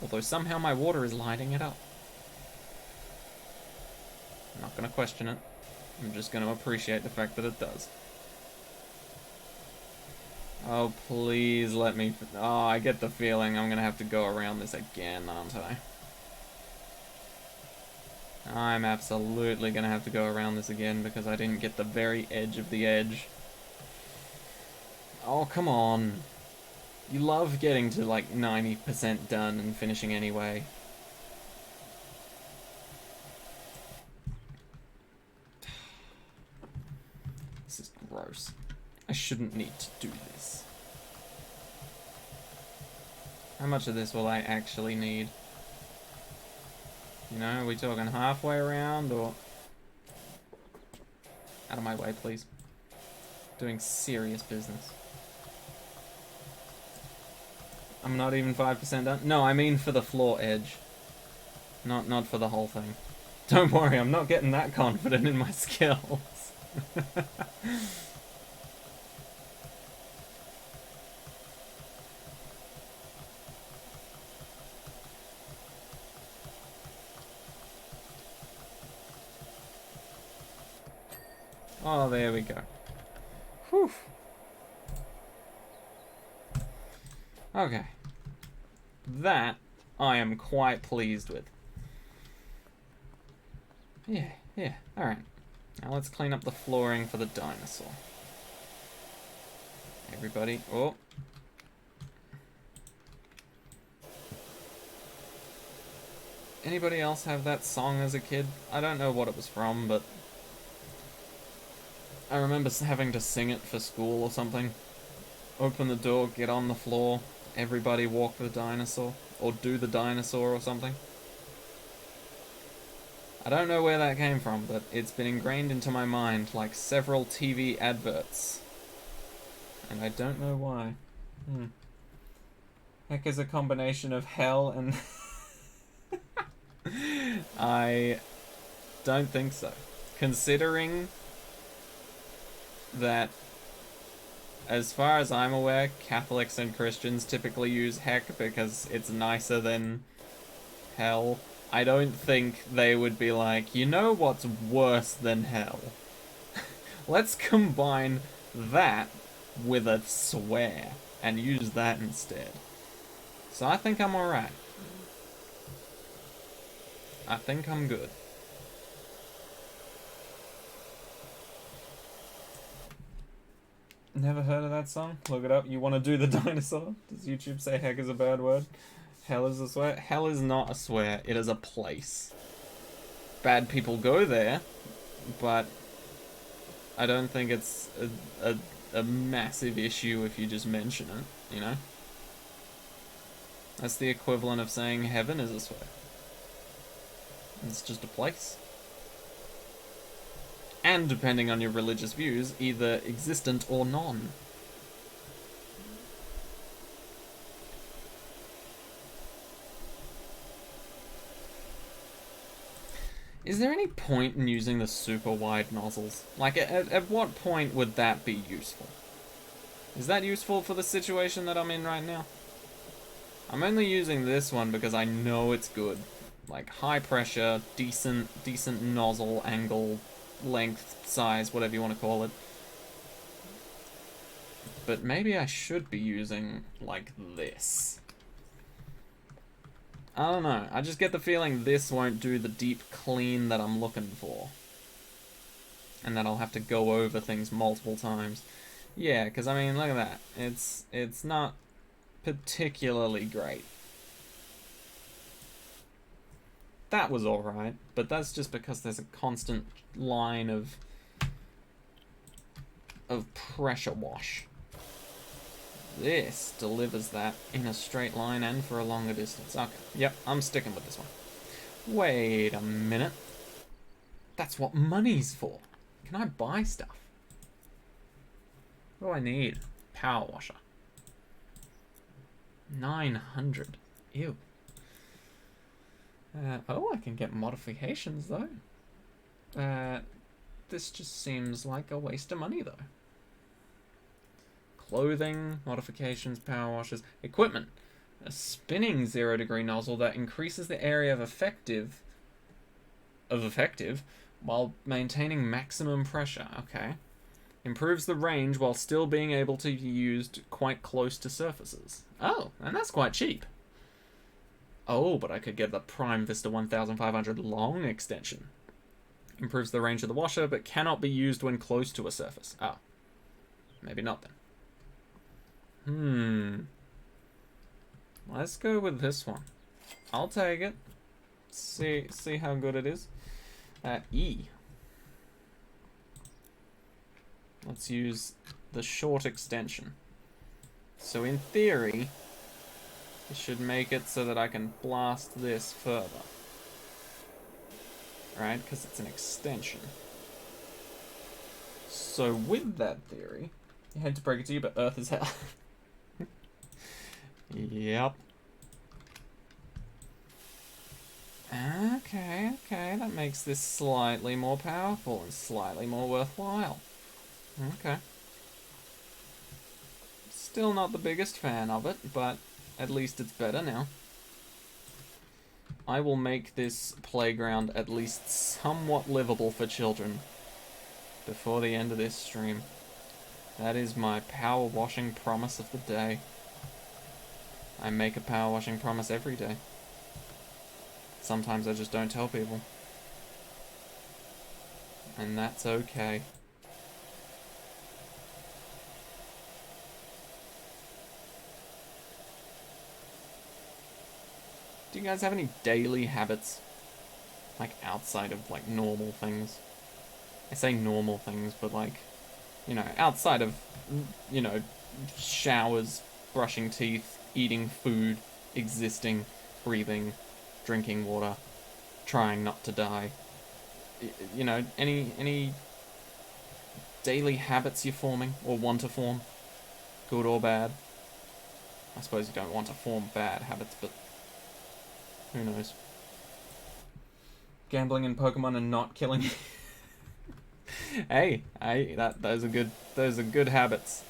Although somehow my water is lighting it up. I'm not gonna question it. I'm just gonna appreciate the fact that it does. Oh, please let me... Oh, I get the feeling I'm gonna have to go around this again, aren't I? I'm absolutely gonna have to go around this again because I didn't get the very edge of the edge. Oh, come on. You love getting to like 90% done and finishing anyway. This is gross. I shouldn't need to do this. How much of this will I actually need? You know, are we talking halfway around or... Out of my way, please. Doing serious business. I'm not even 5% done? No, I mean for the floor edge. Not for the whole thing. Don't worry, I'm not getting that confident in my skills. Oh, there we go. Whew. Okay. That I am quite pleased with. Yeah, alright. Now let's clean up the flooring for the dinosaur. Everybody, oh. Anybody else have that song as a kid? I don't know what it was from, but I remember having to sing it for school or something. Open the door, get on the floor, everybody walk the dinosaur, or do the dinosaur or something. I don't know where that came from, but it's been ingrained into my mind like several TV adverts. And I don't know why. Heck is a combination of hell and... I don't think so. Considering that, as far as I'm aware, Catholics and Christians typically use heck because it's nicer than hell. I don't think they would be like, you know what's worse than hell? Let's combine that with a swear and use that instead. So I think I'm alright. I think I'm good. Never heard of that song? Look it up. You want to do the dinosaur? Does YouTube say heck is a bad word? Hell is a swear? Hell is not a swear. It is a place. Bad people go there, but I don't think it's a massive issue if you just mention it, you know? That's the equivalent of saying heaven is a swear. It's just a place. And depending on your religious views, either existent or non. Is there any point in using the super wide nozzles? Like, at what point would that be useful? Is that useful for the situation that I'm in right now? I'm only using this one because I know it's good. Like, high pressure, decent nozzle angle, length, size, whatever you want to call it. But maybe I should be using, like, this. I don't know. I just get the feeling this won't do the deep clean that I'm looking for. And that I'll have to go over things multiple times. Yeah, because, I mean, look at that. It's not particularly great. That was alright, but that's just because there's a constant line of pressure wash. This delivers that in a straight line and for a longer distance. Okay, yep, I'm sticking with this one. Wait a minute. That's what money's for. Can I buy stuff? What do I need? Power washer. 900. Ew. Oh, I can get modifications, though. This just seems like a waste of money, though. Clothing, modifications, power washes, equipment. A spinning 0-degree nozzle that increases the area of effective while maintaining maximum pressure. Okay. Improves the range while still being able to be used quite close to surfaces. Oh, and that's quite cheap. Oh, but I could get the Prime Vista 1500 long extension. Improves the range of the washer, but cannot be used when close to a surface. Oh. Maybe not then. Let's go with this one. I'll take it. See how good it is. E. Let's use the short extension. So in theory, it should make it so that I can blast this further. Right? Because it's an extension. So with that theory, I hate to break it to you, but Earth is hell. Yep. Okay, that makes this slightly more powerful and slightly more worthwhile. Okay. Still not the biggest fan of it, but at least it's better now. I will make this playground at least somewhat livable for children before the end of this stream. That is my power washing promise of the day. I make a power washing promise every day. Sometimes I just don't tell people. And that's okay. Do you guys have any daily habits? Like outside of like normal things? I say normal things, but like, you know, outside of, you know, showers, brushing teeth, eating food, existing, breathing, drinking water, trying not to die. You know, any daily habits you're forming or want to form? Good or bad? I suppose you don't want to form bad habits, but who knows? Gambling in Pokemon and not killing. Hey, those are good habits.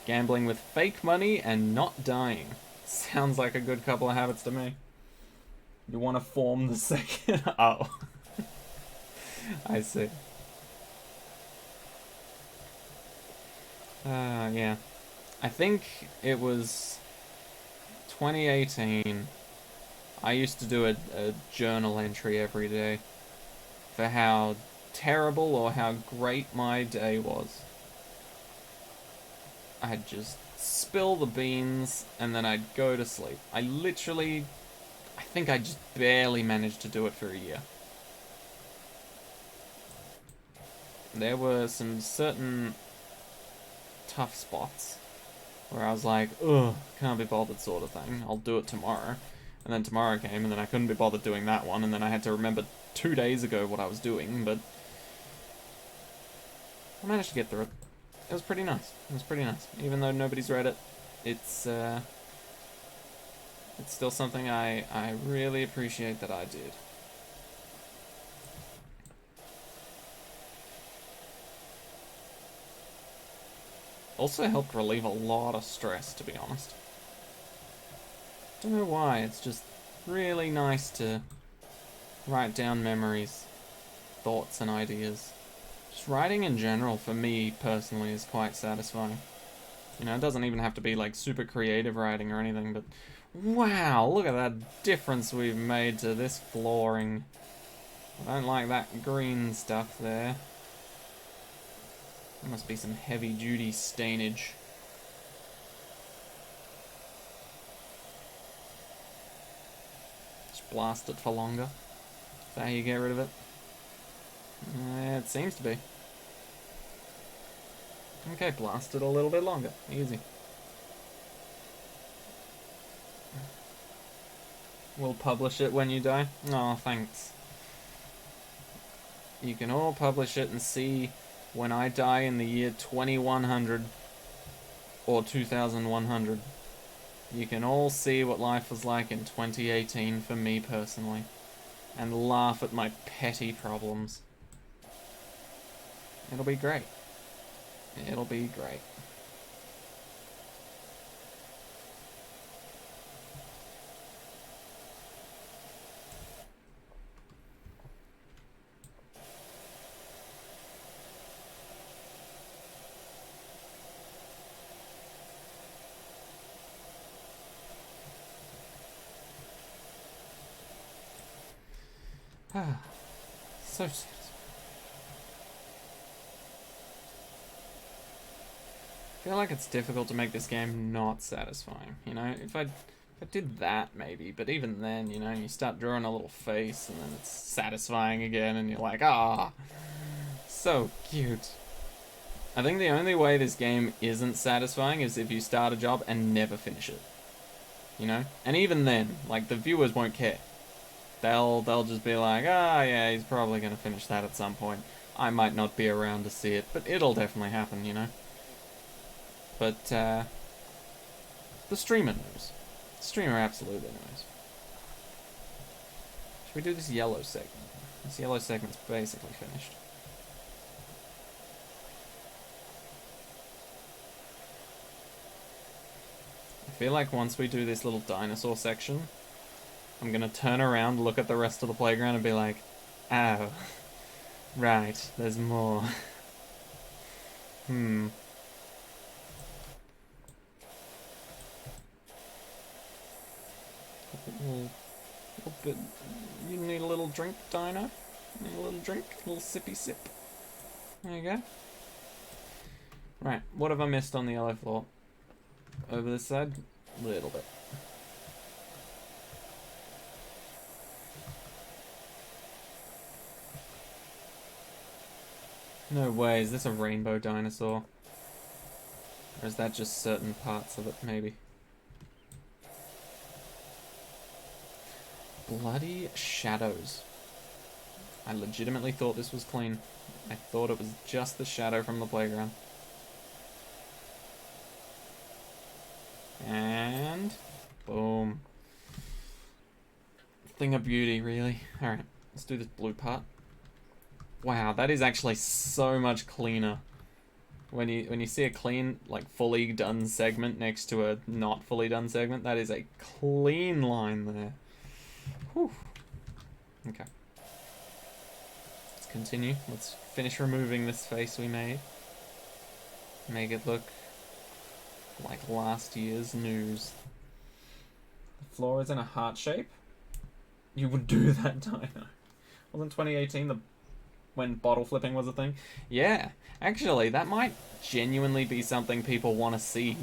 Gambling with fake money and not dying. Sounds like a good couple of habits to me. You want to form the second... Oh. I see. Yeah. I think it was 2018. I used to do a journal entry every day for how terrible or how great my day was. I'd just spill the beans and then I'd go to sleep. I think I just barely managed to do it for a year. There were some certain tough spots where I was like, ugh, can't be bothered sort of thing. I'll do it tomorrow. And then tomorrow came and then I couldn't be bothered doing that one, and then I had to remember 2 days ago what I was doing, but I managed to get through it. It was pretty nice. Even though nobody's read it, it's still something I really appreciate that I did. Also helped relieve a lot of stress, to be honest. Don't know why, it's just really nice to write down memories, thoughts and ideas. Just writing in general, for me personally, is quite satisfying. You know, it doesn't even have to be like super creative writing or anything, but wow, look at that difference we've made to this flooring. I don't like that green stuff there. There must be some heavy duty stainage. Just blast it for longer. Is that how you get rid of it? It seems to be. Okay, blast it a little bit longer. Easy. We'll publish it when you die. Oh, thanks. You can all publish it and see when I die in the year 2100 or 2100. You can all see what life was like in 2018 for me personally, and laugh at my petty problems. It'll be great. It'll be great. So satisfying. I feel like it's difficult to make this game not satisfying, you know? If I did that, maybe, but even then, you know, you start drawing a little face and then it's satisfying again and you're like, ah, so cute. I think the only way this game isn't satisfying is if you start a job and never finish it, you know? And even then, like, the viewers won't care. They'll just be like, ah, yeah, he's probably gonna finish that at some point. I might not be around to see it, but it'll definitely happen, you know? But, the streamer knows. The streamer absolutely knows. Should we do this yellow segment? This yellow segment's basically finished. I feel like once we do this little dinosaur section, I'm gonna turn around, look at the rest of the playground and be like, oh, right, there's more. Little bit. You need a little drink, Dino? Need a little drink? A little sippy sip. There you go. Right, what have I missed on the yellow floor? Over this side? A little bit. No way, is this a rainbow dinosaur? Or is that just certain parts of it, maybe? Bloody shadows. I legitimately thought this was clean. I thought it was just the shadow from the playground. And boom. Thing of beauty, really. Alright, let's do this blue part. Wow, that is actually so much cleaner. When you see a clean, like, fully done segment next to a not fully done segment, that is a clean line there. Whew. Okay. Let's continue. Let's finish removing this face we made. Make it look like last year's news. The floor is in a heart shape? You would do that, Dino. Wasn't 2018 when bottle flipping was a thing? Yeah, actually, that might genuinely be something people want to see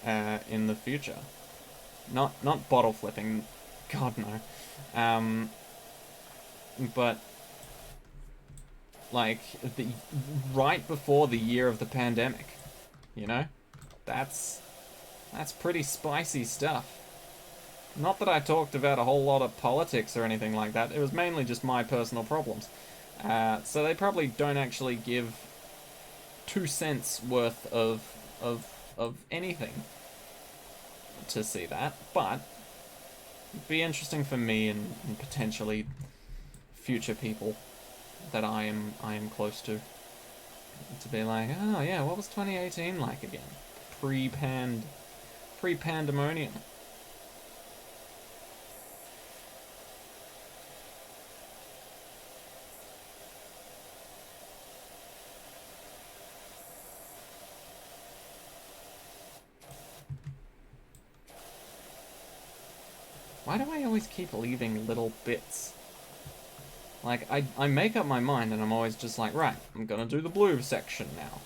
in the future. Not bottle flipping, God no. But like right before the year of the pandemic, you know, that's pretty spicy stuff. Not that I talked about a whole lot of politics or anything like that. It was mainly just my personal problems. So they probably don't actually give 2 cents worth of anything to see that, but it'd be interesting for me and potentially future people that I am close to be like, oh yeah, what was 2018 like again? Pre-pandemonium. Why do I always keep leaving little bits? Like, I make up my mind and I'm always just like, right, I'm gonna do the blue section now.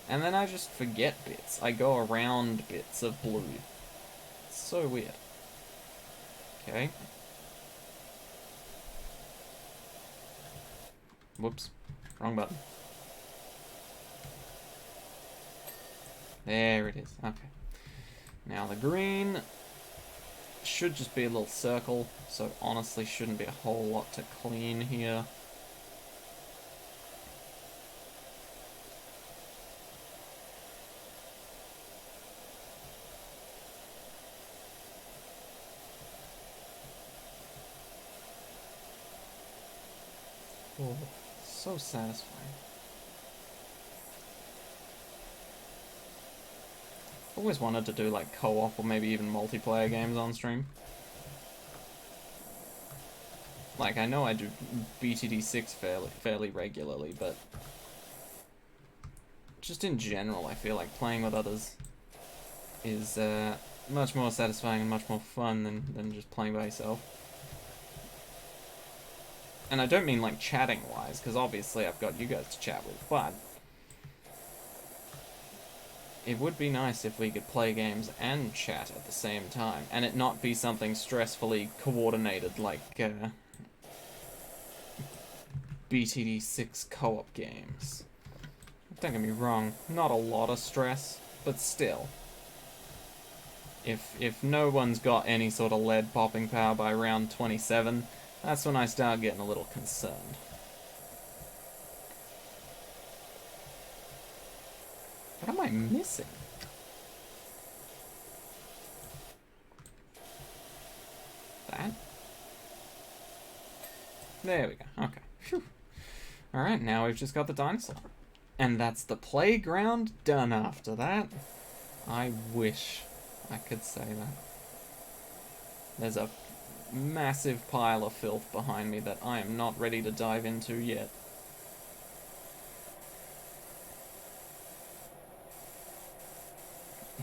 And then I just forget bits. I go around bits of blue. It's so weird. Okay. Whoops. Wrong button. There it is. Okay. Now the green should just be a little circle, so honestly shouldn't be a whole lot to clean here. Oh, so satisfying. Always wanted to do like co-op or maybe even multiplayer games on stream. Like, I know I do BTD6 fairly regularly, but just in general, I feel like playing with others is much more satisfying and much more fun than just playing by yourself. And I don't mean like chatting-wise, because obviously I've got you guys to chat with, but it would be nice if we could play games and chat at the same time, and it not be something stressfully coordinated like BTD6 co-op games. Don't get me wrong, not a lot of stress, but still. If no one's got any sort of lead popping power by round 27, that's when I start getting a little concerned. What am I missing? That? There we go, okay. Phew. Alright, now we've just got the dinosaur. And that's the playground done after that. I wish I could say that. There's a massive pile of filth behind me that I am not ready to dive into yet.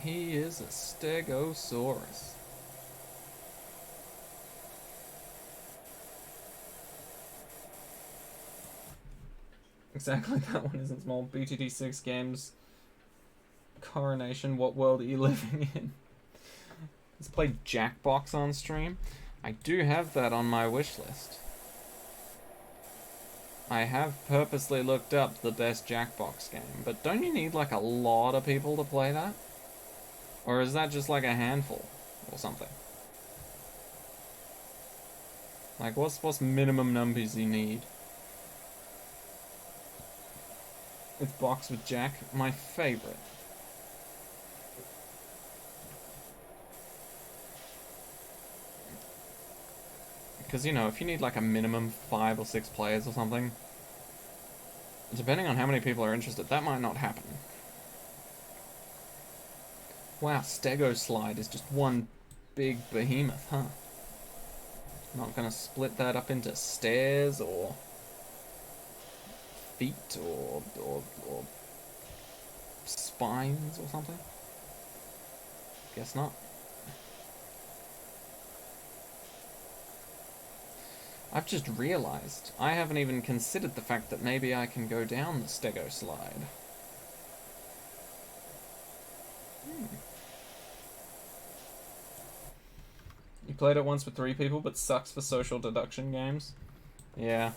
He is a Stegosaurus. Exactly, that one isn't small. BTD6 games. Coronation, what world are you living in? Let's play Jackbox on stream. I do have that on my wish list. I have purposely looked up the best Jackbox game, but don't you need like a lot of people to play that? Or is that just like a handful or something? Like what's minimum numbers you need? It's Box with Jack, my favorite. Because, you know, if you need like a minimum 5 or 6 players or something, depending on how many people are interested, that might not happen. Wow, Stego Slide is just one big behemoth, huh? Not gonna split that up into stairs or feet or spines or something? Guess not. I've just realized I haven't even considered the fact that maybe I can go down the Stego Slide. You played it once with 3 people, but sucks for social deduction games? Yeah,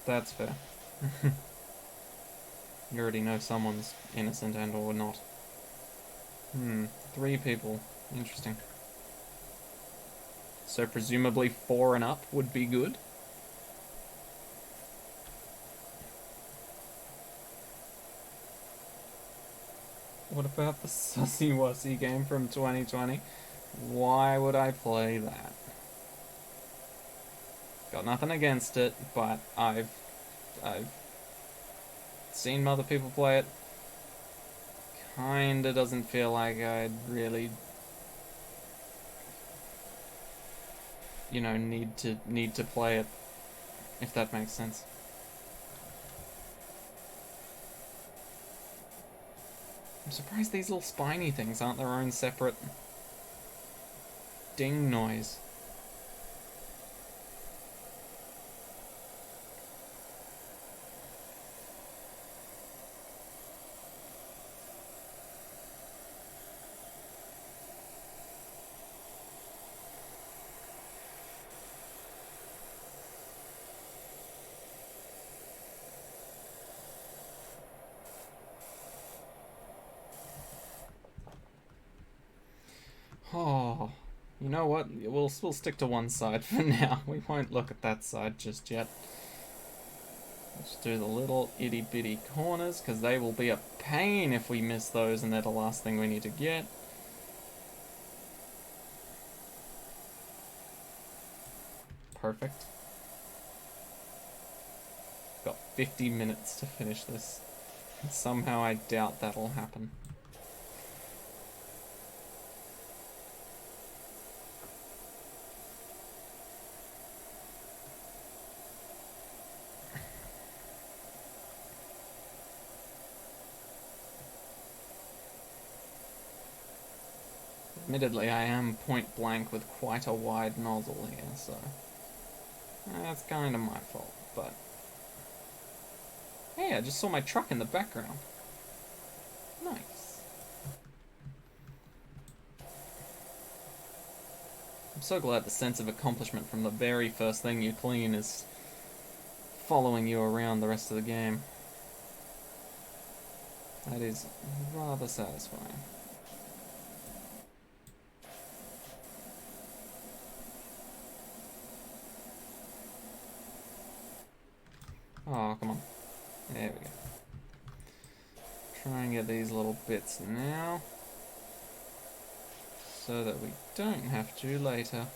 that's fair. You already know someone's innocent and or not. 3 people. Interesting. So presumably 4 and up would be good? What about the Sussy Wussy game from 2020? Why would I play that? Got nothing against it, but I've seen other people play it. Kinda doesn't feel like I'd really, you know, need to play it, if that makes sense. I'm surprised these little spiny things aren't their own separate ding noise. Oh, you know what? We'll stick to one side for now. We won't look at that side just yet. Let's do the little itty bitty corners, because they will be a pain if we miss those and they're the last thing we need to get. Perfect. I've got 50 minutes to finish this. And somehow I doubt that'll happen. Admittedly, I am point blank with quite a wide nozzle here, so that's kind of my fault, but hey, I just saw my truck in the background. Nice. I'm so glad the sense of accomplishment from the very first thing you clean is following you around the rest of the game. That is rather satisfying. Oh, come on. There we go. Try and get these little bits now, so that we don't have to later.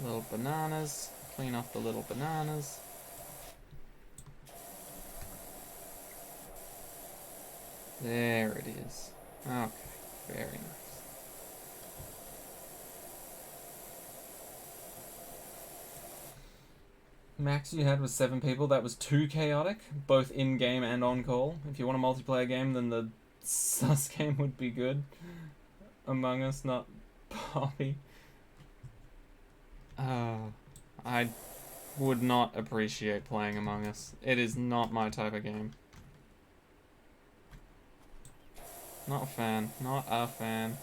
Little bananas. Clean off the little bananas. There it is. Okay, very nice. Max you had was 7 people. That was too chaotic, both in-game and on-call. If you want a multiplayer game, then the sus game would be good. Among Us, not Poppy. I would not appreciate playing Among Us. It is not my type of game. Not a fan. Not a fan.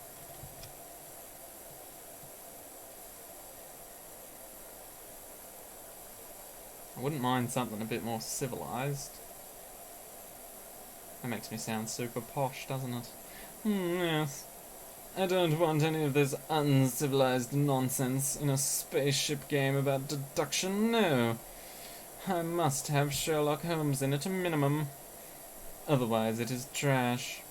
I wouldn't mind something a bit more civilized. That makes me sound super posh, doesn't it? Yes. I don't want any of this uncivilized nonsense in a spaceship game about deduction, no. I must have Sherlock Holmes in it a minimum. Otherwise it is trash.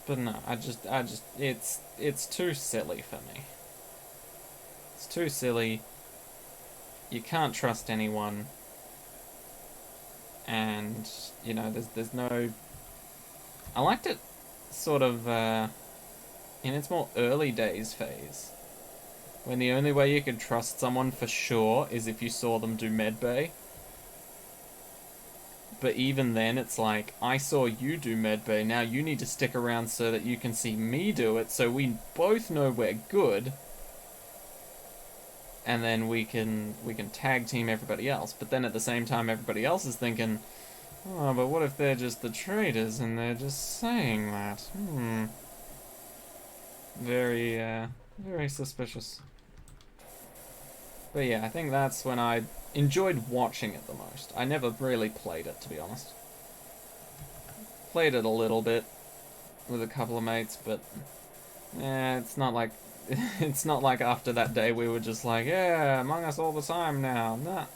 But no, it's too silly for me. It's too silly. You can't trust anyone. And, you know, there's no... I liked it sort of, in its more early days phase. When the only way you could trust someone for sure is if you saw them do medbay. But even then, it's like, I saw you do medbay, now you need to stick around so that you can see me do it, so we both know we're good. And then we can tag team everybody else. But then at the same time, everybody else is thinking, oh, but what if they're just the traitors and they're just saying that? Very, very suspicious. But yeah, I think that's when I enjoyed watching it the most. I never really played it, to be honest. Played it a little bit with a couple of mates, but it's not like it's not like after that day we were just like, yeah, Among Us all the time now.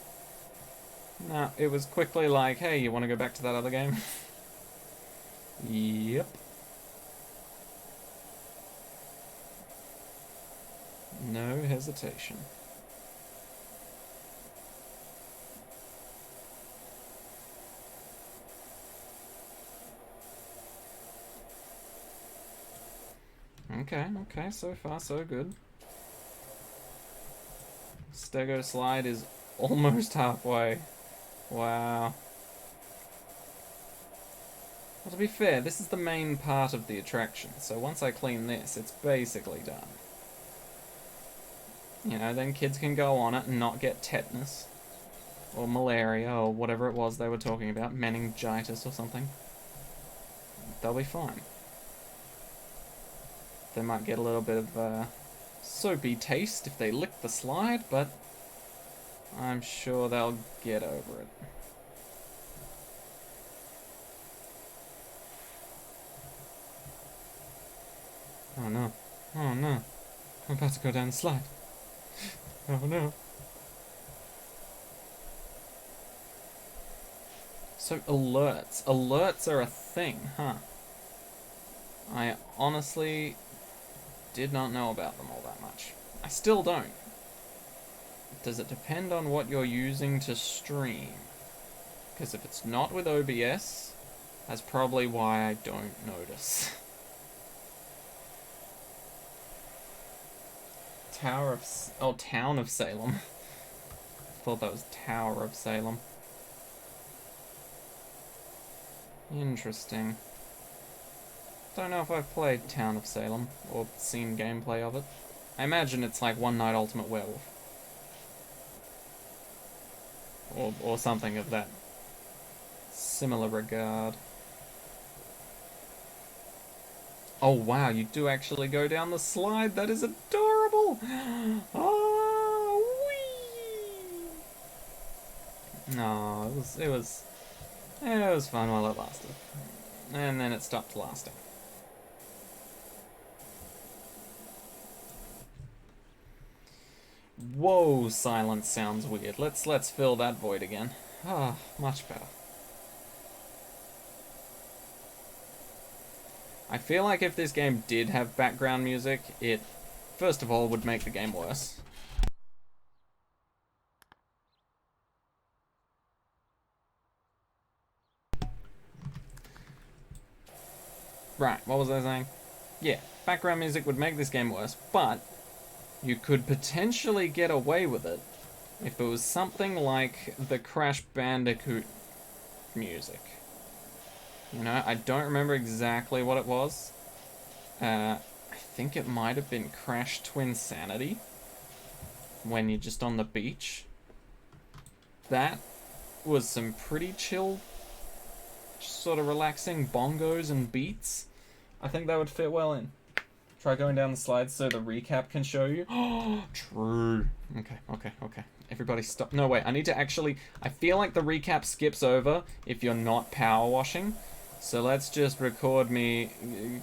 Nah, it was quickly like, hey, you want to go back to that other game? Yep. No hesitation. Okay, so far so good. Stego slide is almost halfway. Wow. Well, to be fair, this is the main part of the attraction, so once I clean this, it's basically done. You know, then kids can go on it and not get tetanus, or malaria, or whatever it was they were talking about, meningitis or something. They'll be fine. They might get a little bit of soapy taste if they lick the slide, but I'm sure they'll get over it. Oh no. Oh no. I'm about to go down the slide. Oh no. So alerts. Alerts are a thing, huh? I honestly did not know about them all that much. I still don't. Does it depend on what you're using to stream? Because if it's not with OBS, that's probably why I don't notice. Town of Salem. Thought that was Tower of Salem. Interesting. Don't know if I've played Town of Salem or seen gameplay of it. I imagine it's like One Night Ultimate Werewolf. Or something of that similar regard. Oh wow, you do actually go down the slide. That is adorable. Oh, wee. No, it was fun while it lasted, and then it stopped lasting. Whoa, silence sounds weird. Let's fill that void again. Ah, much better. I feel like if this game did have background music, it, first of all, would make the game worse. Right, what was I saying? Yeah, background music would make this game worse, but you could potentially get away with it if it was something like the Crash Bandicoot music. You know, I don't remember exactly what it was. I think it might have been Crash Twinsanity, when you're just on the beach. That was some pretty chill, sort of relaxing bongos and beats. I think that would fit well in. Try going down the slides so the recap can show you. Oh, true. Okay. Everybody stop. No, wait, I need to actually... I feel like the recap skips over if you're not power washing. So let's just record me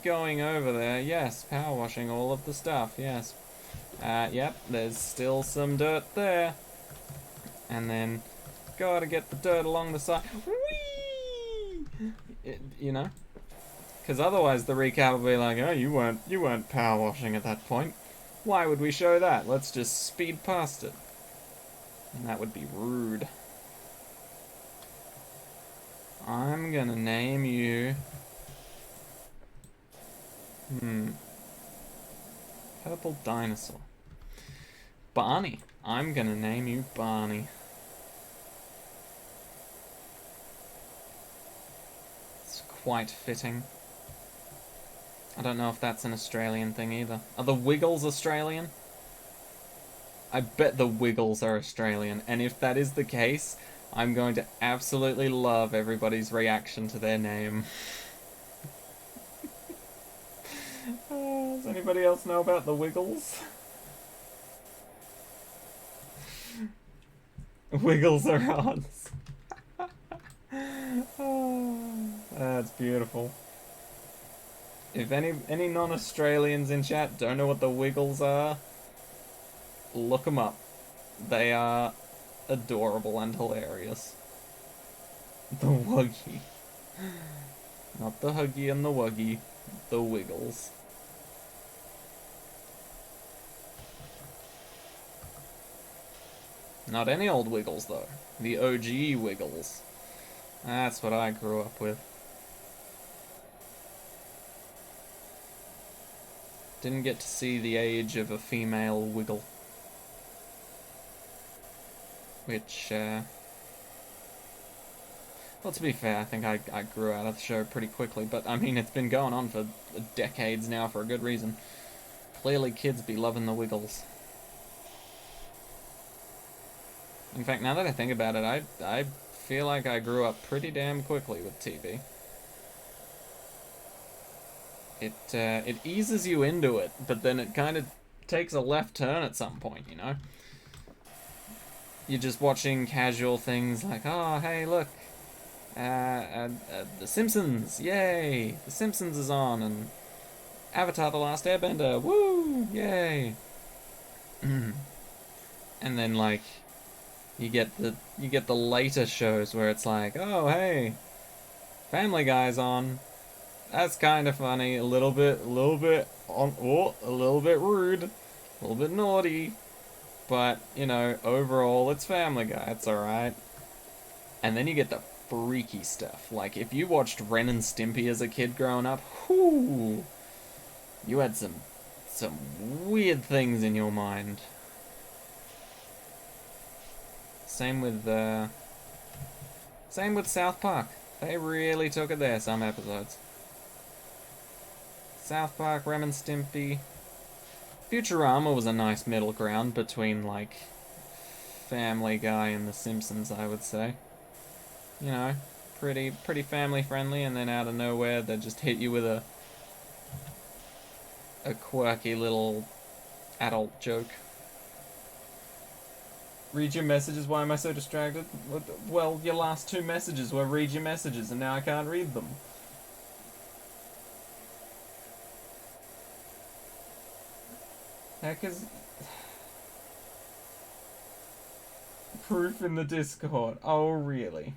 going over there. Yes, power washing all of the stuff, yes. Yep, there's still some dirt there. And then, gotta get the dirt along the side. Whee! You know? Because otherwise the recap will be like, oh, you weren't power washing at that point. Why would we show that? Let's just speed past it. And that would be rude. I'm gonna name you... Purple dinosaur. Barney. I'm gonna name you Barney. It's quite fitting. I don't know if that's an Australian thing either. Are the Wiggles Australian? I bet the Wiggles are Australian, and if that is the case, I'm going to absolutely love everybody's reaction to their name. Does anybody else know about the Wiggles? Wiggles are odds. Oh, that's beautiful. If any non-Australians in chat don't know what the Wiggles are, look them up. They are adorable and hilarious. The Wuggy. Not the Huggy and the Wuggy. The Wiggles. Not any old Wiggles, though. The OG Wiggles. That's what I grew up with. Didn't get to see the age of a female Wiggle. Which, well, to be fair, I think I grew out of the show pretty quickly, but I mean, it's been going on for decades now for a good reason. Clearly kids be loving the Wiggles. In fact, now that I think about it, I feel like I grew up pretty damn quickly with TV. It eases you into it, but then it kind of takes a left turn at some point, you know? You're just watching casual things like, oh, hey, look, The Simpsons, yay! The Simpsons is on, and Avatar: The Last Airbender, woo, yay! And then, like, you get the later shows where it's like, oh, hey, Family Guy's on. That's kind of funny, a little bit. a little bit rude, a little bit naughty, but, you know, overall, it's Family Guy, it's alright. And then you get the freaky stuff. Like, if you watched Ren and Stimpy as a kid growing up, whoo, you had some weird things in your mind. Same with South Park. They really took it there, some episodes. South Park, Ren and Stimpy. Futurama was a nice middle ground between, like, Family Guy and The Simpsons, I would say. You know, pretty family friendly, and then out of nowhere they just hit you with a quirky little adult joke. Read your messages, why am I so distracted? Well, your last 2 messages were read your messages, and now I can't read them. Heck is... Proof in the Discord. Oh, really?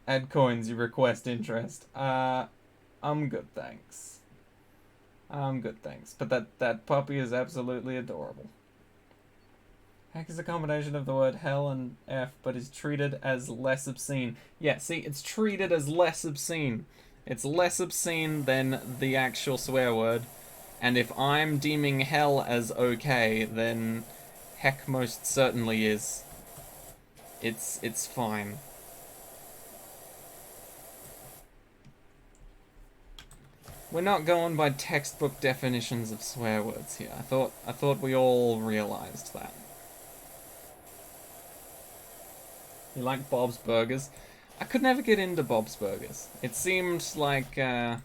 Add coins, you request interest. I'm good, thanks. I'm good, thanks. But that puppy is absolutely adorable. Heck is a combination of the word hell and F, but is treated as less obscene. Yeah, see, it's treated as less obscene. It's less obscene than the actual swear word. And if I'm deeming hell as okay, then heck most certainly is. It's fine. We're not going by textbook definitions of swear words here. I thought we all realized that. You like Bob's Burgers? I could never get into Bob's Burgers. It seemed like, I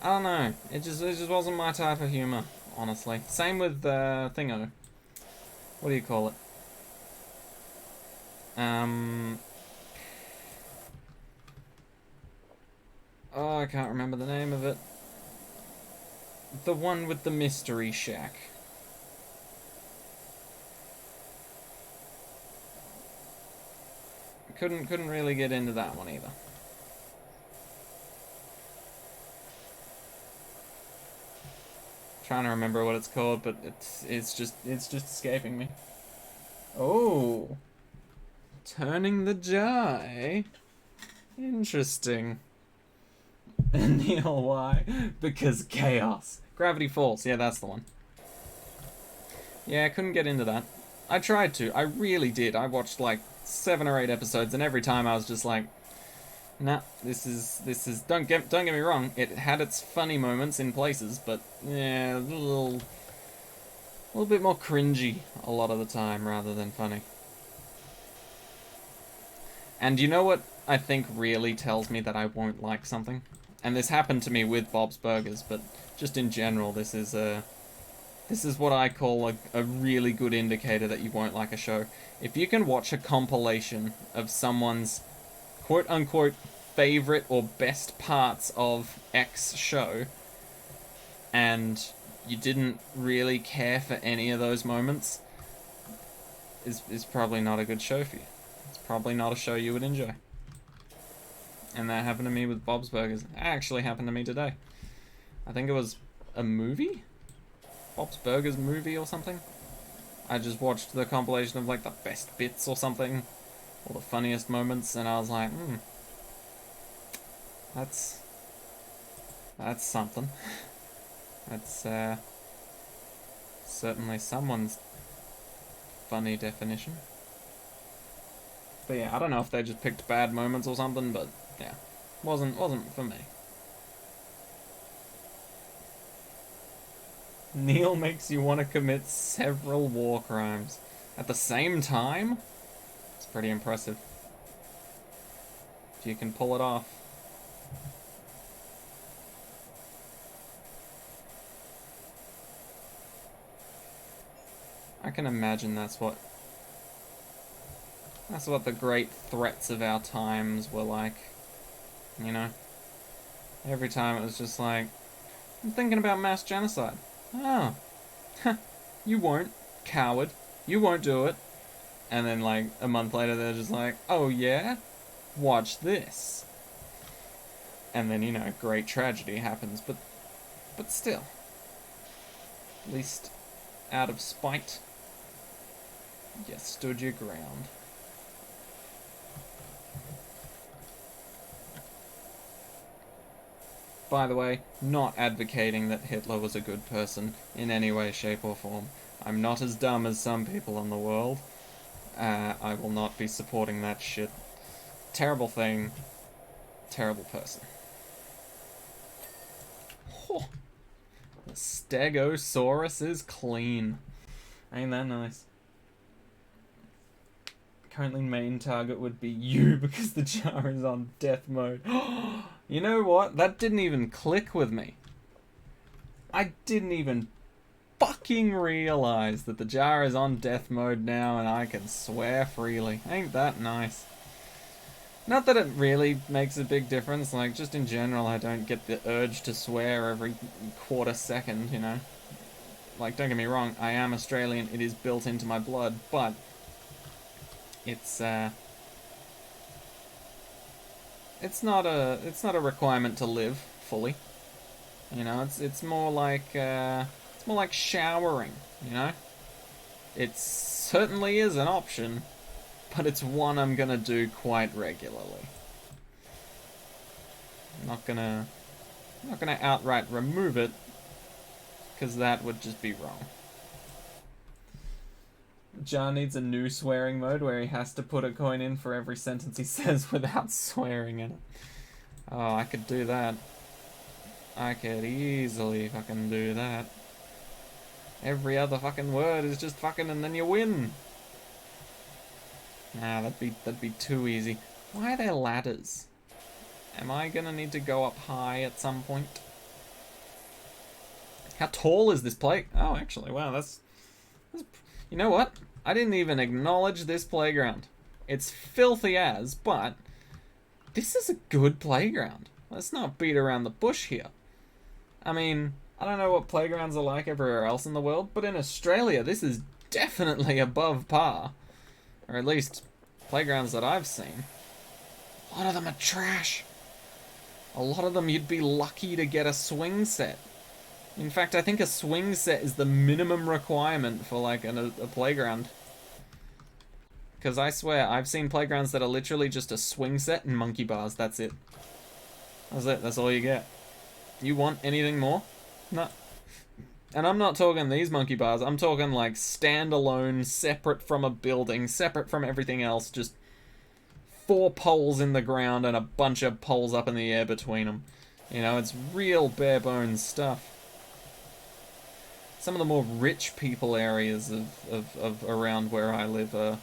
don't know. It just wasn't my type of humor, honestly. Same with, Thingo. What do you call it? Oh, I can't remember the name of it. The one with the mystery shack. Couldn't really get into that one either. Trying to remember what it's called, but it's just escaping me. Oh, turning the jar, eh? Interesting. Neil, why? Because chaos. Gravity Falls. Yeah, that's the one. Yeah, I couldn't get into that. I tried to. I really did. I watched like 7 or 8 episodes, and every time I was just like, nah, this is don't get me wrong, it had its funny moments in places, but yeah, a little bit more cringy a lot of the time rather than funny. And you know what I think really tells me that I won't like something? And this happened to me with Bob's Burgers, but just in general, this is what I call a really good indicator that you won't like a show. If you can watch a compilation of someone's quote-unquote favorite or best parts of X show, and you didn't really care for any of those moments, is probably not a good show for you. It's probably not a show you would enjoy. And that happened to me with Bob's Burgers. It actually happened to me today. I think it was a movie? Bob's Burgers movie or something? I just watched the compilation of like the best bits or something, or the funniest moments, and I was like, that's something. That's certainly someone's funny definition. But yeah, I don't know if they just picked bad moments or something, but yeah, wasn't for me. Neil makes you want to commit several war crimes at the same time? It's pretty impressive. If you can pull it off. I can imagine that's what the great threats of our times were like. You know? Every time it was just like, I'm thinking about mass genocide. Oh. You won't, coward. You won't do it. And then like a month later they're just like, oh yeah? Watch this. And then, you know, great tragedy happens, but still. At least, out of spite, you stood your ground. By the way, not advocating that Hitler was a good person in any way, shape, or form. I'm not as dumb as some people in the world. I will not be supporting that shit. Terrible thing. Terrible person. Oh, the Stegosaurus is clean. Ain't that nice? Currently main target would be you because the jar is on death mode. You know what? That didn't even click with me. I didn't even fucking realize that the jar is on death mode now and I can swear freely. Ain't that nice? Not that it really makes a big difference, like, just in general I don't get the urge to swear every quarter second, you know? Like, don't get me wrong, I am Australian, it is built into my blood, but it's not a requirement to live fully. You know, it's more like showering, you know? It certainly is an option, but it's one I'm gonna do quite regularly. I'm not gonna outright remove it, because that would just be wrong. Jar needs a new swearing mode where he has to put a coin in for every sentence he says without swearing in it. Oh, I could do that. I could easily fucking do that. Every other fucking word is just fucking and then you win. Nah, that'd be too easy. Why are there ladders? Am I gonna need to go up high at some point? How tall is this play? Oh, actually, wow, that's... You know what? I didn't even acknowledge this playground. It's filthy as, but this is a good playground. Let's not beat around the bush here. I mean, I don't know what playgrounds are like everywhere else in the world, but in Australia, this is definitely above par. Or at least, playgrounds that I've seen. A lot of them are trash. A lot of them you'd be lucky to get a swing set. In fact, I think a swing set is the minimum requirement for, like, a playground. Because I swear, I've seen playgrounds that are literally just a swing set and monkey bars, that's it. That's it, that's all you get. You want anything more? No. And I'm not talking these monkey bars, I'm talking, like, standalone, separate from a building, separate from everything else, just 4 poles in the ground and a bunch of poles up in the air between them. You know, it's real bare bones stuff. Some of the more rich people areas of around where I live are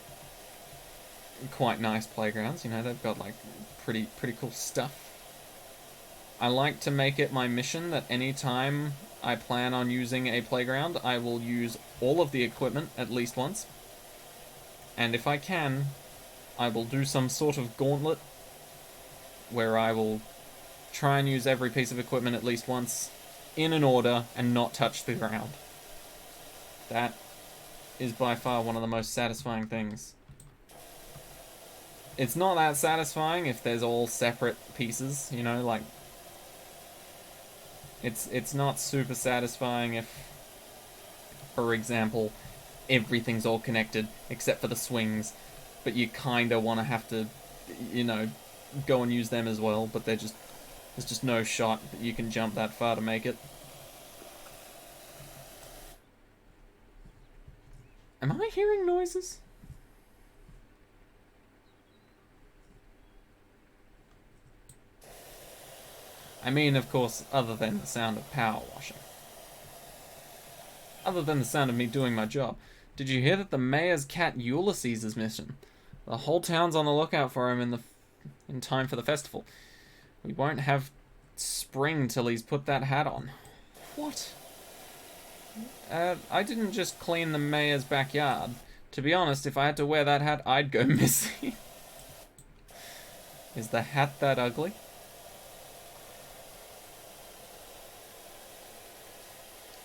quite nice playgrounds. You know, they've got like pretty cool stuff. I like to make it my mission that any time I plan on using a playground, I will use all of the equipment at least once. And if I can, I will do some sort of gauntlet where I will try and use every piece of equipment at least once in an order and not touch the ground. That is by far one of the most satisfying things. It's not that satisfying if there's all separate pieces, you know, like... It's not super satisfying if, for example, everything's all connected except for the swings, but you kinda wanna have to, you know, go and use them as well, but there's just no shot that you can jump that far to make it. Am I hearing noises? I mean, of course, other than the sound of power washing. Other than the sound of me doing my job. Did you hear that the mayor's cat Ulysses is missing? The whole town's on the lookout for him in time for the festival. We won't have spring till he's put that hat on. What? I didn't just clean the mayor's backyard. To be honest, if I had to wear that hat, I'd go missing. Is the hat that ugly?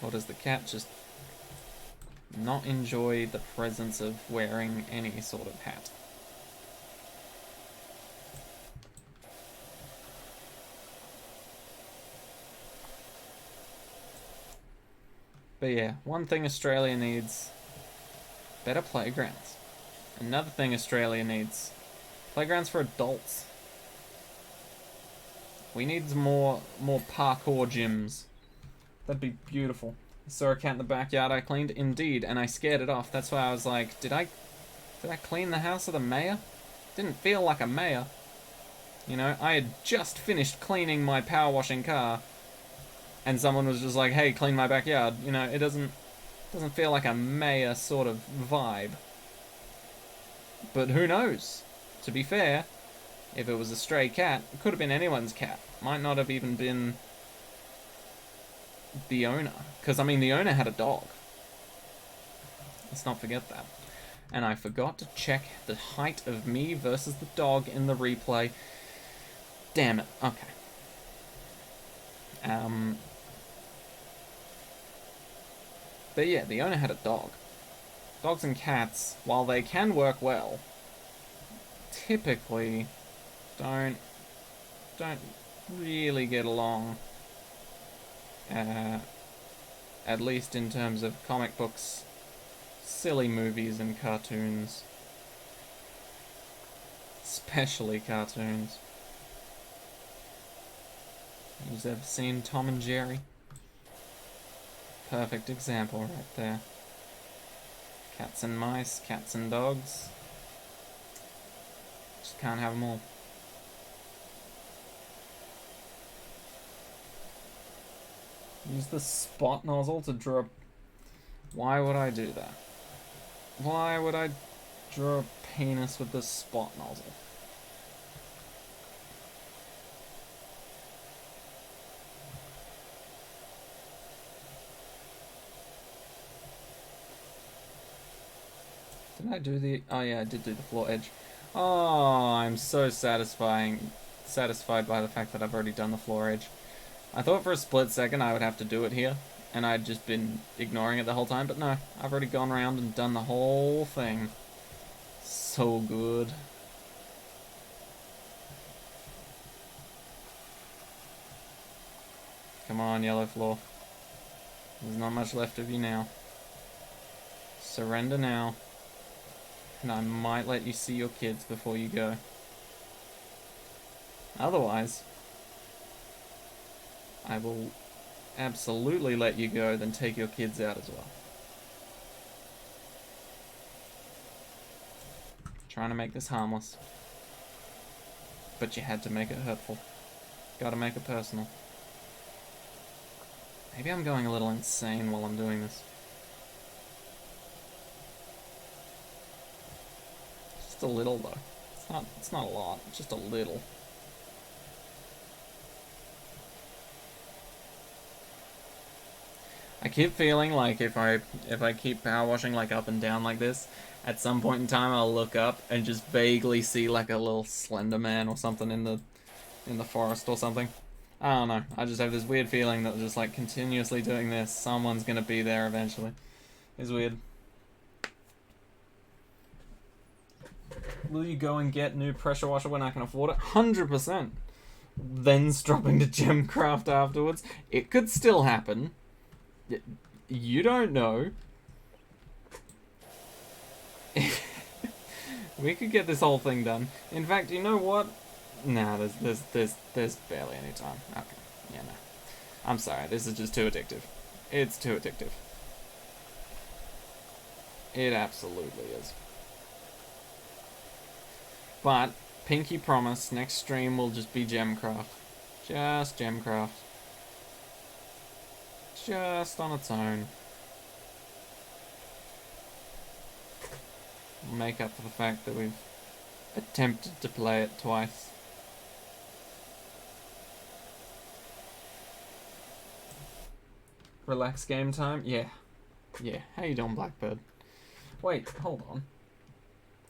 Or does the cat just not enjoy the presence of wearing any sort of hat? But yeah, one thing Australia needs, better playgrounds. Another thing Australia needs, playgrounds for adults. We need more parkour gyms. That'd be beautiful. I saw a cat in the backyard I cleaned, indeed, and I scared it off. That's why I was like, did I clean the house of the mayor? Didn't feel like a mayor. You know, I had just finished cleaning my power washing car, and someone was just like, hey, clean my backyard. You know, it doesn't feel like a mayor sort of vibe. But who knows? To be fair, if it was a stray cat, it could have been anyone's cat. Might not have even been the owner. Because, I mean, the owner had a dog. Let's not forget that. And I forgot to check the height of me versus the dog in the replay. Damn it. Okay. But yeah, the owner had a dog. Dogs and cats, while they can work well, typically don't really get along. At least in terms of comic books, silly movies and cartoons. Especially cartoons. You've ever seen Tom and Jerry? Perfect example right there. Cats and mice, cats and dogs. Just can't have them all. Use the spot nozzle to draw... Why would I do that? Why would I draw a penis with the spot nozzle? Did I do the... Oh yeah, I did do the floor edge. Oh, I'm so satisfied by the fact that I've already done the floor edge. I thought for a split second I would have to do it here, and I'd just been ignoring it the whole time, but no, I've already gone around and done the whole thing. So good. Come on, yellow floor. There's not much left of you now. Surrender now. And I might let you see your kids before you go. Otherwise, I will absolutely let you go, then take your kids out as well. Trying to make this harmless. But you had to make it hurtful. Gotta make it personal. Maybe I'm going a little insane while I'm doing this. Just a little though. It's not a lot, just a little. I keep feeling like if I keep power washing like up and down like this, at some point in time I'll look up and just vaguely see like a little Slender Man or something in the forest or something. I don't know. I just have this weird feeling that just like continuously doing this, someone's gonna be there eventually. It's weird. Will you go and get new pressure washer when I can afford it? 100%. Then dropping to Gemcraft afterwards. It could still happen. You don't know. We could get this whole thing done. In fact, you know what? Nah, there's barely any time. Okay, yeah, no. I'm sorry, this is just too addictive. It's too addictive. It absolutely is. But, pinky promise, next stream will just be Gemcraft. Just Gemcraft. Just on its own. Make up for the fact that we've attempted to play it twice. Relax game time? Yeah. Yeah. How you doing, Blackbird? Wait, hold on.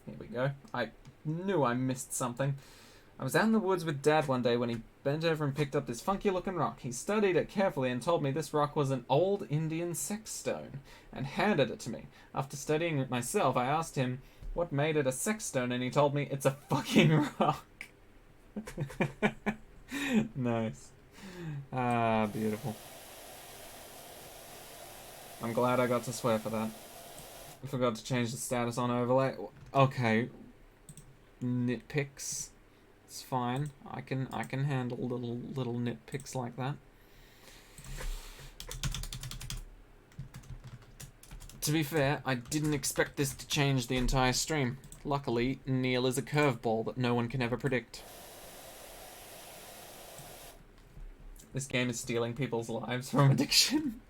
Here we go. I knew I missed something. I was out in the woods with Dad one day when he bent over and picked up this funky looking rock. He studied it carefully and told me this rock was an old Indian sex stone and handed it to me. After studying it myself, I asked him what made it a sex stone and he told me it's a fucking rock. Nice. Ah, beautiful. I'm glad I got to swear for that. I forgot to change the status on overlay. Okay. Nitpicks. It's fine. I can handle little nitpicks like that. To be fair, I didn't expect this to change the entire stream. Luckily, Neil is a curveball that no one can ever predict. This game is stealing people's lives from addiction.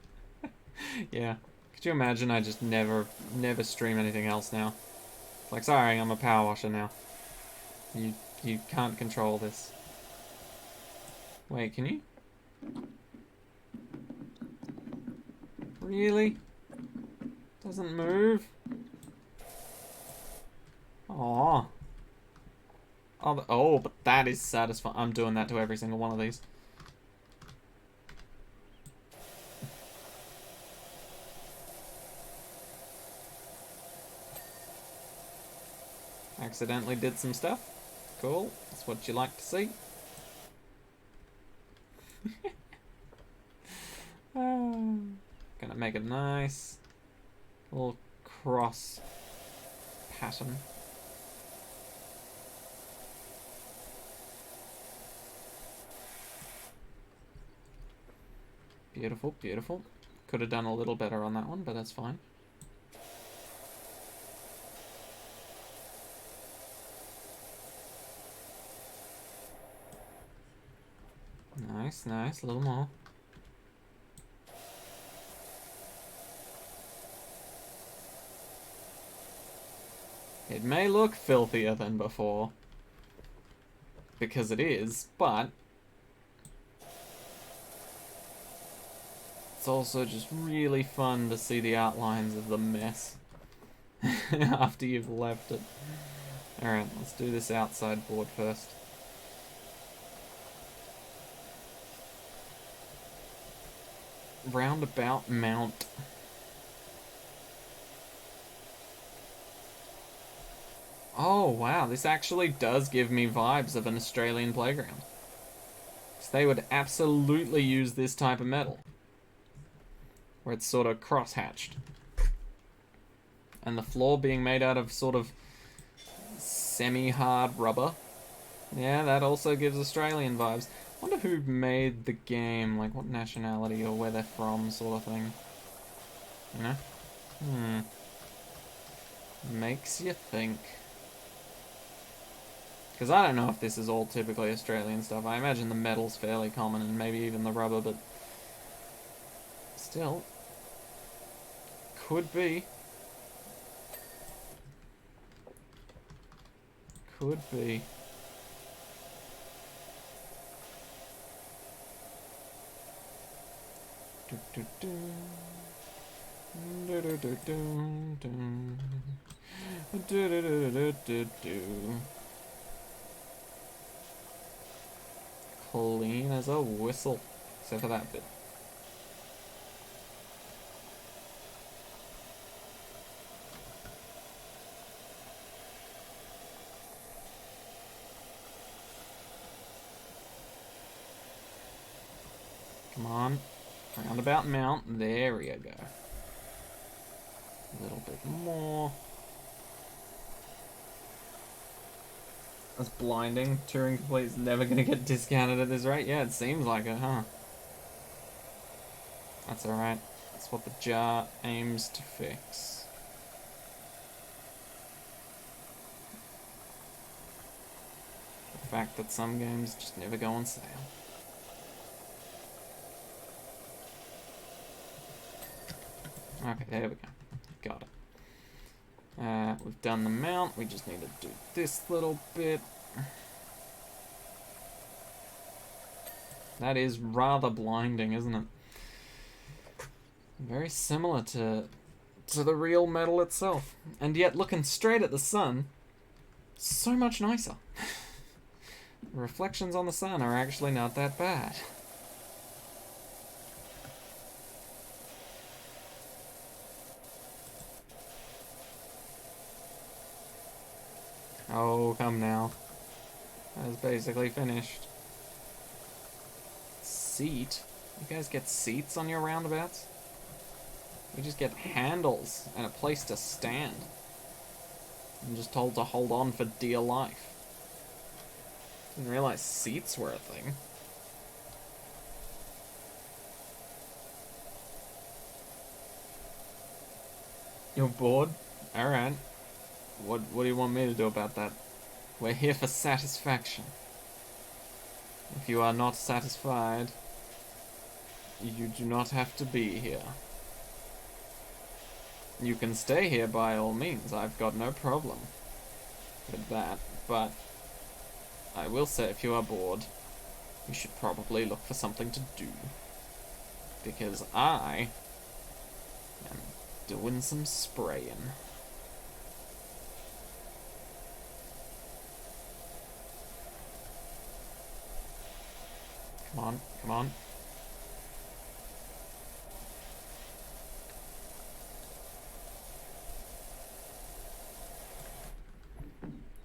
Yeah. Could you imagine I just never stream anything else now? It's like, sorry, I'm a power washer now. You can't control this. Wait, can you? Really? Doesn't move? Aww. Oh, but that is satisfying. I'm doing that to every single one of these. Accidentally did some stuff. Cool. That's what you like to see. Gonna make a nice little cross pattern. Beautiful, beautiful. Could have done a little better on that one, but that's fine. Nice, nice. A little more. It may look filthier than before, because it is, but it's also just really fun to see the outlines of the mess after you've left it. Alright, let's do this outside board first. Roundabout mount. Oh wow, this actually does give me vibes of an Australian playground. So they would absolutely use this type of metal, where it's sort of cross-hatched. And the floor being made out of sort of semi-hard rubber. Yeah, that also gives Australian vibes. I wonder who made the game, like what nationality or where they're from, sort of thing. You know? Makes you think. Because I don't know if this is all typically Australian stuff. I imagine the metal's fairly common and maybe even the rubber, but still, could be. Could be. Clean as a whistle, except for that bit. Come on. Roundabout mount. There we go. A little bit more. That's blinding. Turing Complete is never going to get discounted at this rate. Yeah, it seems like it, huh? That's alright. That's what the jar aims to fix. The fact that some games just never go on sale. Okay, there we go. Got it. We've done the mount. We just need to do this little bit. That is rather blinding, isn't it? Very similar to the real metal itself. And yet, looking straight at the sun, so much nicer. The reflections on the sun are actually not that bad. Oh, come now. That is basically finished. Seat? You guys get seats on your roundabouts? We just get handles and a place to stand. I'm just told to hold on for dear life. Didn't realize seats were a thing. You're bored? Alright. What do you want me to do about that? We're here for satisfaction. If you are not satisfied, you do not have to be here. You can stay here by all means. I've got no problem with that, but I will say if you are bored, you should probably look for something to do. Because I am doing some spraying. Come on, come on.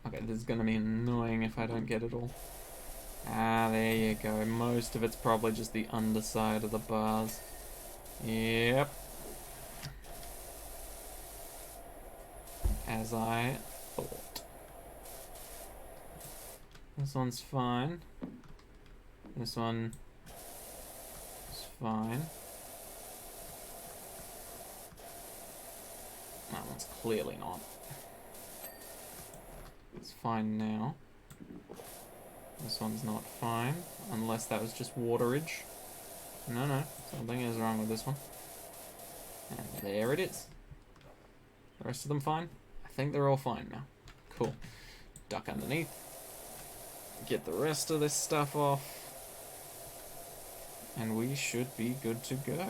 Okay, this is gonna be annoying if I don't get it all. Ah, there you go. Most of it's probably just the underside of the bars. Yep. As I thought. This one's fine. This one is fine. That one's clearly not. It's fine now. This one's not fine, unless that was just waterage. No, something is wrong with this one. And there it is. The rest of them fine? I think they're all fine now. Cool. Duck underneath. Get the rest of this stuff off. And we should be good to go.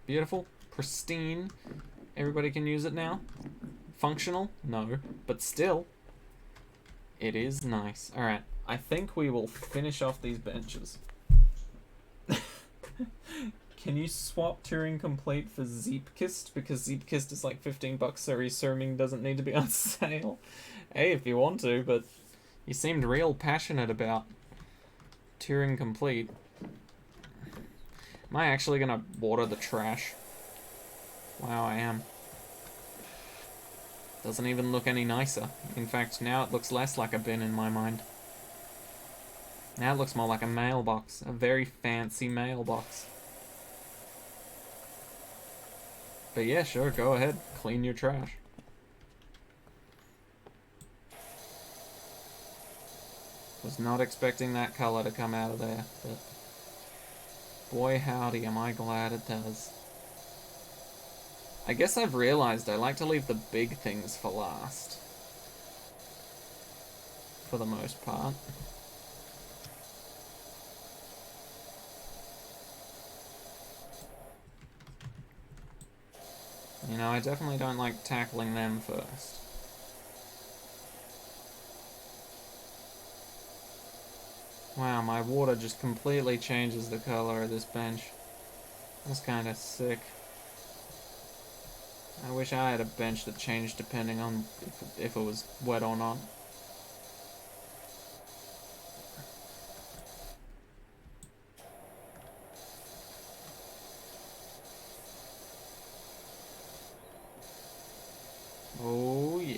Beautiful. Pristine. Everybody can use it now. Functional? No. But still, it is nice. Alright, I think we will finish off these benches. Can you swap Turing Complete for Zeepkist? Because Zeepkist is like 15 bucks, so resuming doesn't need to be on sale. Hey, if you want to, but you seemed real passionate about Turing Complete. Am I actually gonna water the trash? Wow, I am. Doesn't even look any nicer. In fact, now it looks less like a bin in my mind. Now it looks more like a mailbox. A very fancy mailbox. But yeah, sure, go ahead. Clean your trash. Was not expecting that color to come out of there, but boy howdy am I glad it does. I guess I've realized I like to leave the big things for last. For the most part. You know, I definitely don't like tackling them first. Wow, my water just completely changes the color of this bench. That's kind of sick. I wish I had a bench that changed depending on if it was wet or not. Oh yeah.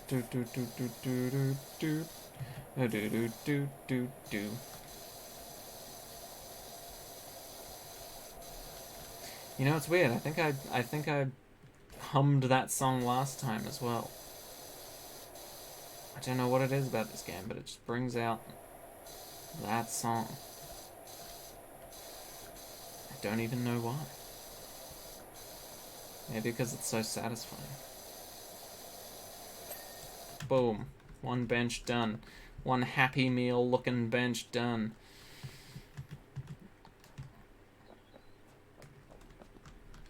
Do do do do do do do do do do do do. You know, it's weird. I think I hummed that song last time as well. I don't know what it is about this game, but it just brings out that song. I don't even know why. Maybe because it's so satisfying. Boom. One bench done. One Happy Meal looking bench done.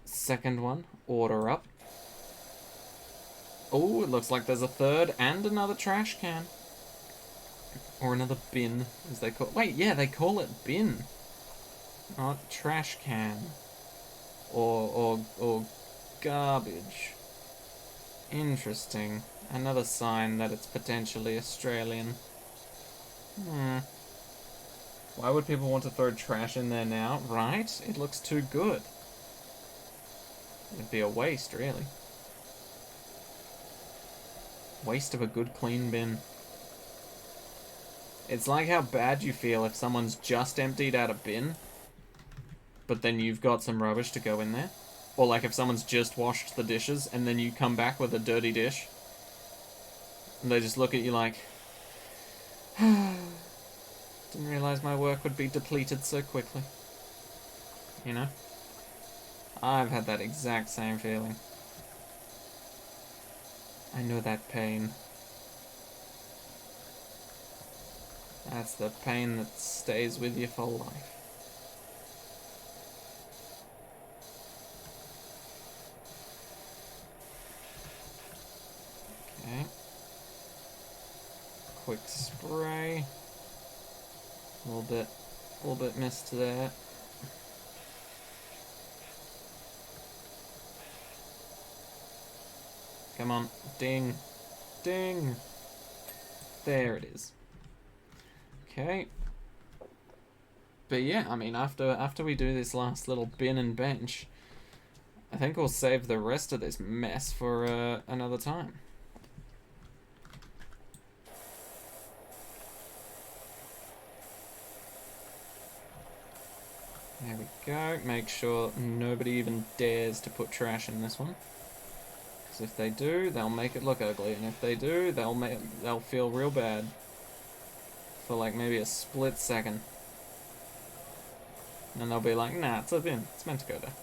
Second one, order up. Oh, it looks like there's a third and another trash can. Or another bin, as they call it. Wait, yeah, they call it bin. Not trash can. Or garbage. Interesting. Another sign that it's potentially Australian. Why would people want to throw trash in there now? Right? It looks too good. It'd be a waste, really. Waste of a good clean bin. It's like how bad you feel if someone's just emptied out a bin, but then you've got some rubbish to go in there. Or like if someone's just washed the dishes and then you come back with a dirty dish. And they just look at you like, didn't realize my work would be depleted so quickly. You know? I've had that exact same feeling. I know that pain. That's the pain that stays with you for life. Okay. Quick spray. A little bit missed there. Come on, ding, ding. There it is. Okay. But yeah, I mean, after we do this last little bin and bench, I think we'll save the rest of this mess for another time. There we go. Make sure nobody even dares to put trash in this one. Because if they do, they'll make it look ugly. And if they do, they'll feel real bad. For like maybe a split second. And they'll be like, nah, it's a bin. It's meant to go there.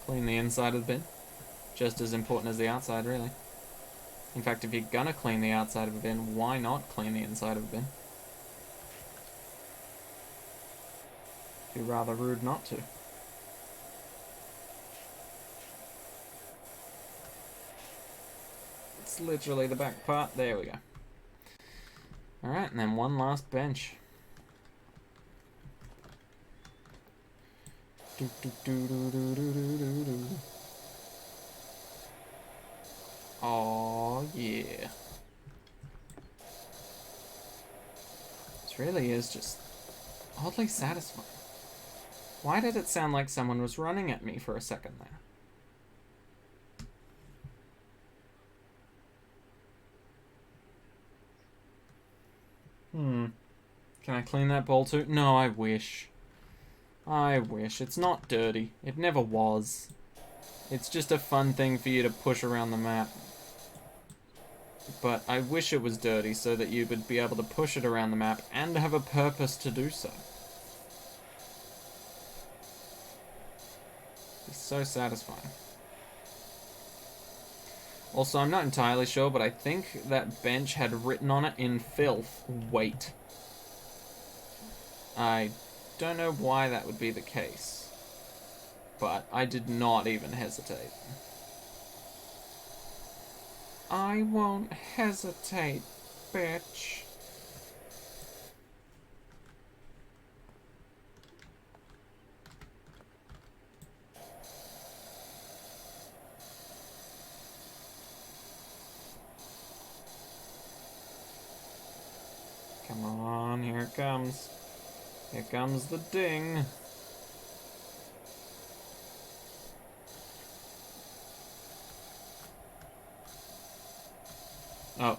Clean the inside of the bin. Just as important as the outside, really. In fact, if you're gonna clean the outside of a bin, why not clean the inside of a bin? It'd be rather rude not to. It's literally the back part. There we go. Alright, and then one last bench. Oh yeah. This really is just oddly satisfying. Why did it sound like someone was running at me for a second there? Can I clean that bowl too? No, I wish. I wish. It's not dirty. It never was. It's just a fun thing for you to push around the map. But I wish it was dirty so that you would be able to push it around the map and have a purpose to do so. It's so satisfying. Also, I'm not entirely sure, but I think that bench had written on it in filth, wait. I don't know why that would be the case, but I did not even hesitate. I won't hesitate, bitch. Come on, here it comes. Here comes the ding. Oh.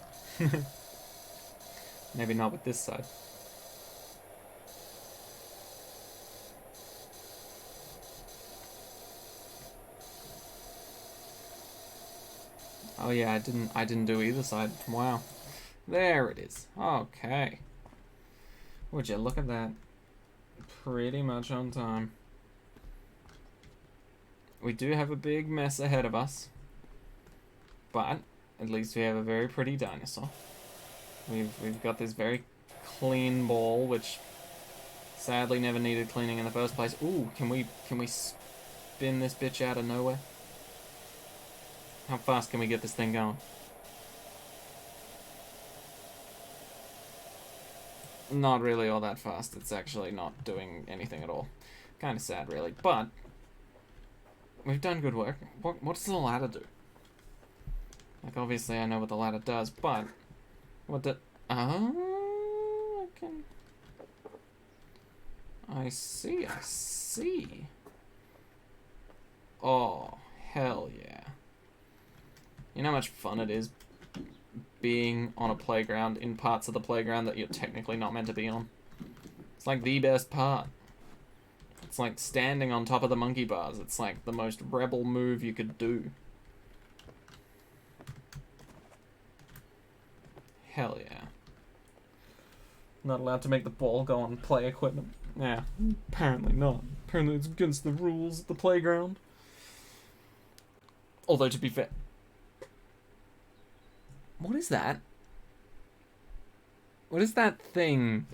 Maybe not with this side. Oh yeah, I didn't do either side. Wow. There it is. Okay. Would you look at that? Pretty much on time. We do have a big mess ahead of us, but at least we have a very pretty dinosaur. We've got this very clean ball, which sadly never needed cleaning in the first place. Ooh, can we spin this bitch out of nowhere? How fast can we get this thing going? Not really all that fast. It's actually not doing anything at all. Kind of sad, really. But we've done good work. What does the ladder do? Like, obviously I know what the ladder does, but what did... Oh, I can... I see. Oh, hell yeah. You know how much fun it is being on a playground, in parts of the playground that you're technically not meant to be on? It's like the best part. It's like standing on top of the monkey bars. It's like the most rebel move you could do. Hell yeah. Not allowed to make the ball go on play equipment. Yeah, apparently not. Apparently it's against the rules of the playground. Although, to be fair... What is that? What is that thing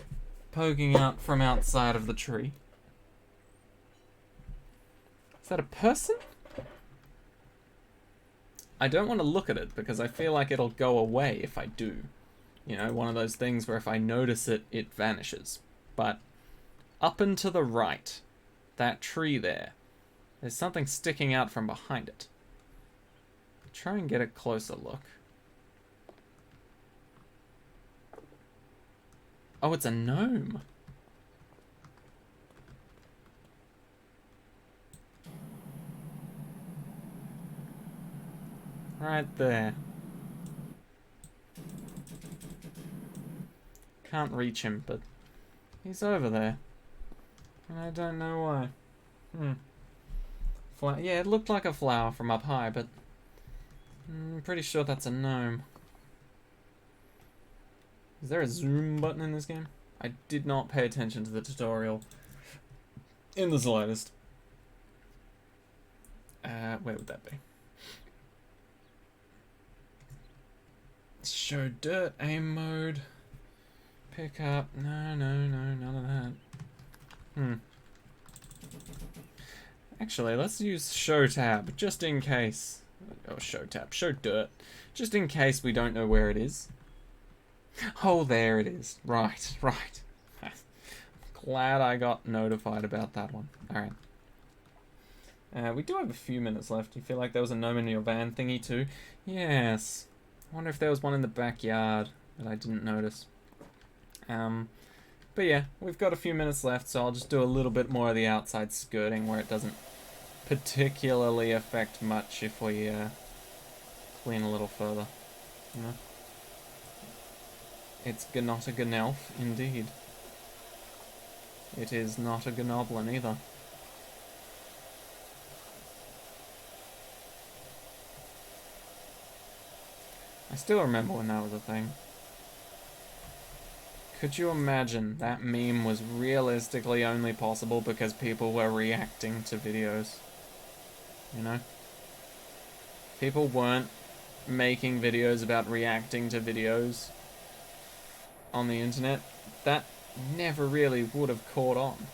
poking out from outside of the tree? Is that a person? I don't want to look at it because I feel like it'll go away if I do. You know, one of those things where if I notice it, it vanishes. But up and to the right, that tree there, there's something sticking out from behind it. Try and get a closer look. Oh, it's a gnome. Right there. Can't reach him, but he's over there. And I don't know why. Yeah, it looked like a flower from up high, but I'm pretty sure that's a gnome. Is there a zoom button in this game? I did not pay attention to the tutorial in the slightest. Where would that be? Show dirt, aim mode, pick up. No, none of that. Actually, let's use show tab just in case. Oh, show tab, show dirt, just in case we don't know where it is. Oh, there it is. Right. Glad I got notified about that one. Alright. We do have a few minutes left. You feel like there was a gnome in your van thingy too? Yes. I wonder if there was one in the backyard that I didn't notice. But yeah, we've got a few minutes left, so I'll just do a little bit more of the outside skirting where it doesn't particularly affect much if we clean a little further. You know? It's not a gnelf, indeed. It is not a gnoblin either. I still remember when that was a thing. Could you imagine that meme was realistically only possible because people were reacting to videos? You know? People weren't making videos about reacting to videos on the internet. That never really would have caught on.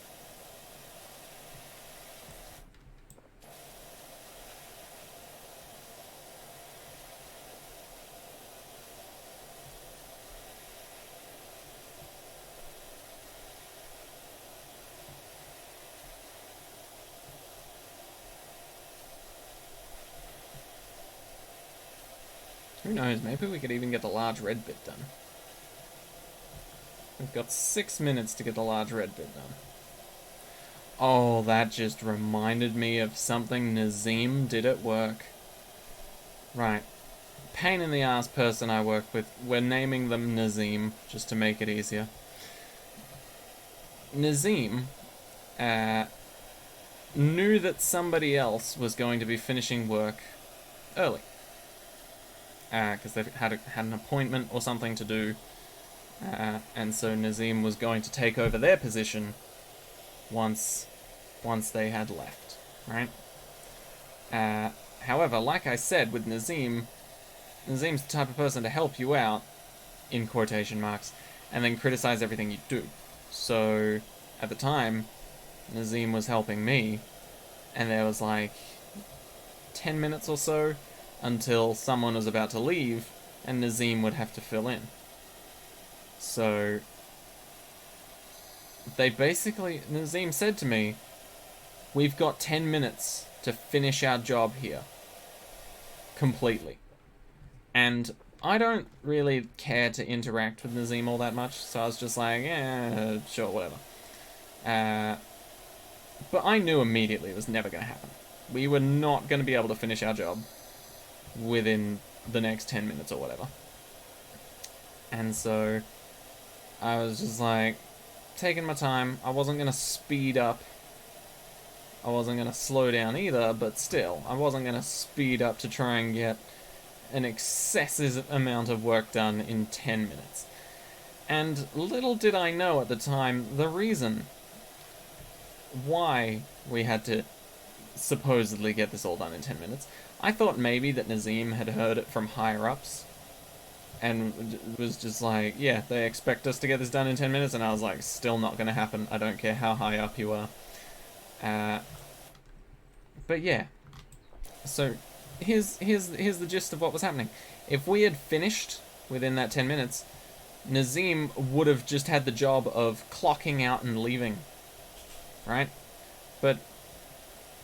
Who knows, maybe we could even get the large red bit done. We've got 6 minutes to get the large red bit done. Oh, that just reminded me of something Nazim did at work. Right. Pain in the ass person I work with. We're naming them Nazim, just to make it easier. Nazim knew that somebody else was going to be finishing work early. Because they had an appointment or something to do. And so Nazim was going to take over their position once they had left, right? However, like I said, with Nazim's the type of person to help you out, in quotation marks, and then criticize everything you do. So, at the time, Nazim was helping me, and there was like 10 minutes or so until someone was about to leave, and Nazim would have to fill in. So, they basically, Nazim said to me, We've got 10 minutes to finish our job here. Completely. And I don't really care to interact with Nazim all that much, so I was just like, yeah, sure, whatever. But I knew immediately it was never going to happen. We were not going to be able to finish our job within the next 10 minutes or whatever. And so I was just like, taking my time. I wasn't going to speed up. I wasn't going to slow down either, but still, I wasn't going to speed up to try and get an excessive amount of work done in 10 minutes. And little did I know at the time the reason why we had to supposedly get this all done in 10 minutes. I thought maybe that Nazim had heard it from higher-ups and was just like, yeah, they expect us to get this done in 10 minutes, and I was like, still not going to happen. I don't care how high up you are. But yeah, so here's the gist of what was happening. If we had finished within that 10 minutes, Nazim would have just had the job of clocking out and leaving, right? But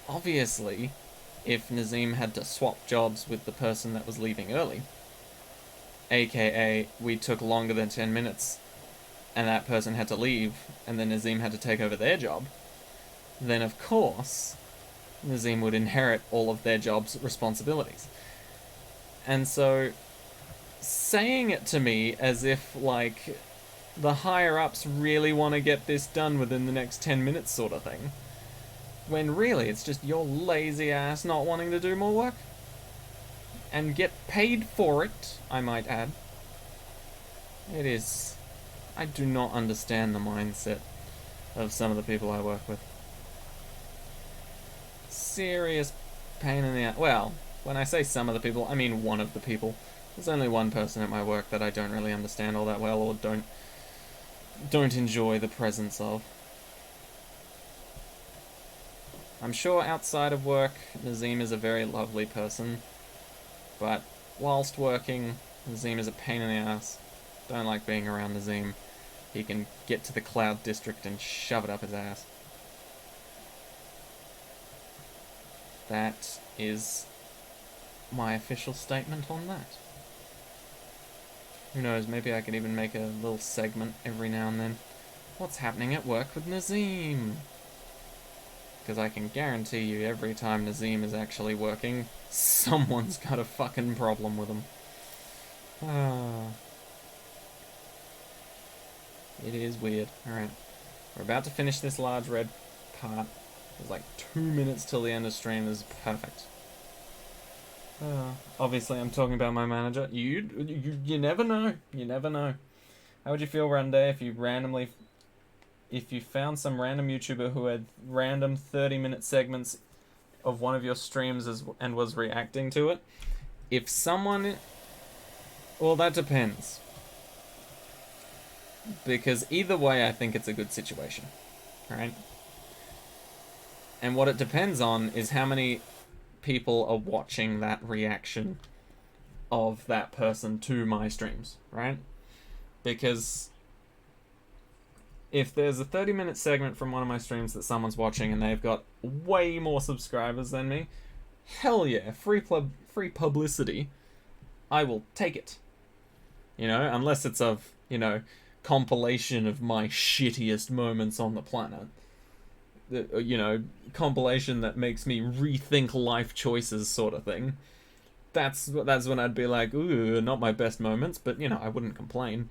obviously, if Nazim had to swap jobs with the person that was leaving early, aka we took longer than 10 minutes and that person had to leave and then Nazim had to take over their job, then of course Nazim would inherit all of their job's responsibilities. And so saying it to me as if like the higher-ups really want to get this done within the next 10 minutes sort of thing, when really it's just your lazy ass not wanting to do more work and get paid for it, I might add. It is... I do not understand the mindset of some of the people I work with. Serious pain in the ass. Well, when I say some of the people, I mean one of the people. There's only one person at my work that I don't really understand all that well, or don't enjoy the presence of. I'm sure outside of work, Nazim is a very lovely person, but whilst working, Nazim is a pain in the ass. Don't like being around Nazim. He can get to the Cloud District and shove it up his ass. That is my official statement on that. Who knows, maybe I could even make a little segment every now and then. What's happening at work with Nazim? Because I can guarantee you every time Nazim is actually working, someone's got a fucking problem with him. It is weird. Alright. We're about to finish this large red part. There's like 2 minutes till the end of stream. This is perfect. Obviously, I'm talking about my manager. You never know. You never know. How would you feel one day if you found some random YouTuber who had random 30-minute segments of one of your streams and was reacting to it? If someone... Well, that depends. Because either way, I think it's a good situation. Right? And what it depends on is how many people are watching that reaction of that person to my streams, right? Because if there's a 30-minute segment from one of my streams that someone's watching and they've got way more subscribers than me, hell yeah, free publicity, I will take it. You know, unless it's of, you know, compilation of my shittiest moments on the planet. You know, compilation that makes me rethink life choices sort of thing. That's when I'd be like, ooh, not my best moments, but, you know, I wouldn't complain.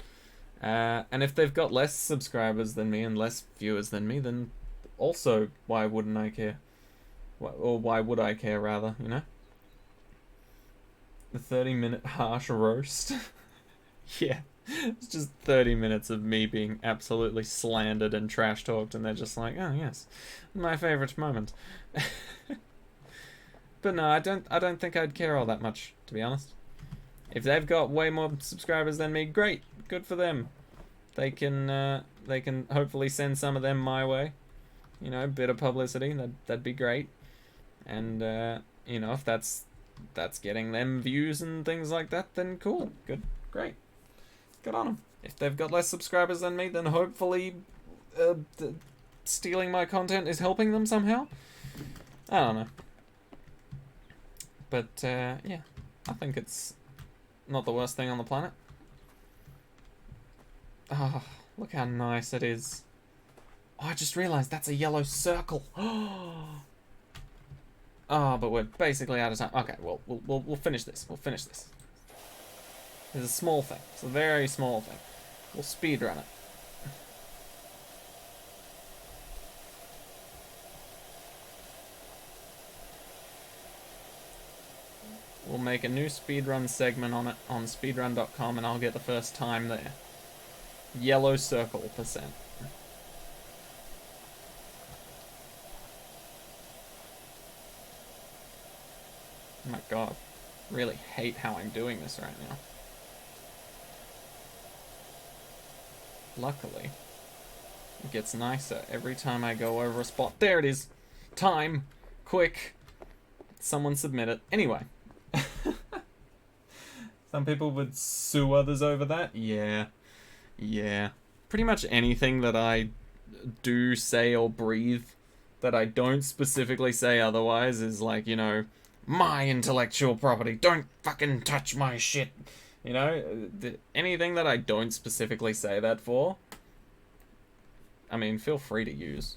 And if they've got less subscribers than me and less viewers than me, then also, why wouldn't I care? Or why would I care, rather, you know? The 30-minute harsh roast. Yeah. It's just 30 minutes of me being absolutely slandered and trash talked, and they're just like, oh yes, my favourite moment. But no, I don't think I'd care all that much, to be honest. If they've got way more subscribers than me, great, good for them. They can hopefully send some of them my way. You know, bit of publicity, that'd be great. And you know, if that's getting them views and things like that, then cool, good, great. Good on them. If they've got less subscribers than me, then hopefully stealing my content is helping them somehow. I don't know. But, yeah. I think it's not the worst thing on the planet. Oh, look how nice it is. Oh, I just realised that's a yellow circle. Oh, but we're basically out of time. Okay, well, we'll finish this. We'll finish this. It's a small thing. It's a very small thing. We'll speedrun it. We'll make a new speedrun segment on it on speedrun.com, and I'll get the first time there. Yellow circle percent. Oh my god. Really hate how I'm doing this right now. Luckily, it gets nicer every time I go over a spot. There it is. Time. Quick. Someone submit it. Anyway. Some people would sue others over that. Yeah. Yeah. Pretty much anything that I do say or breathe that I don't specifically say otherwise is like, you know, my intellectual property. Don't fucking touch my shit. You know, anything that I don't specifically say that for, I mean, feel free to use.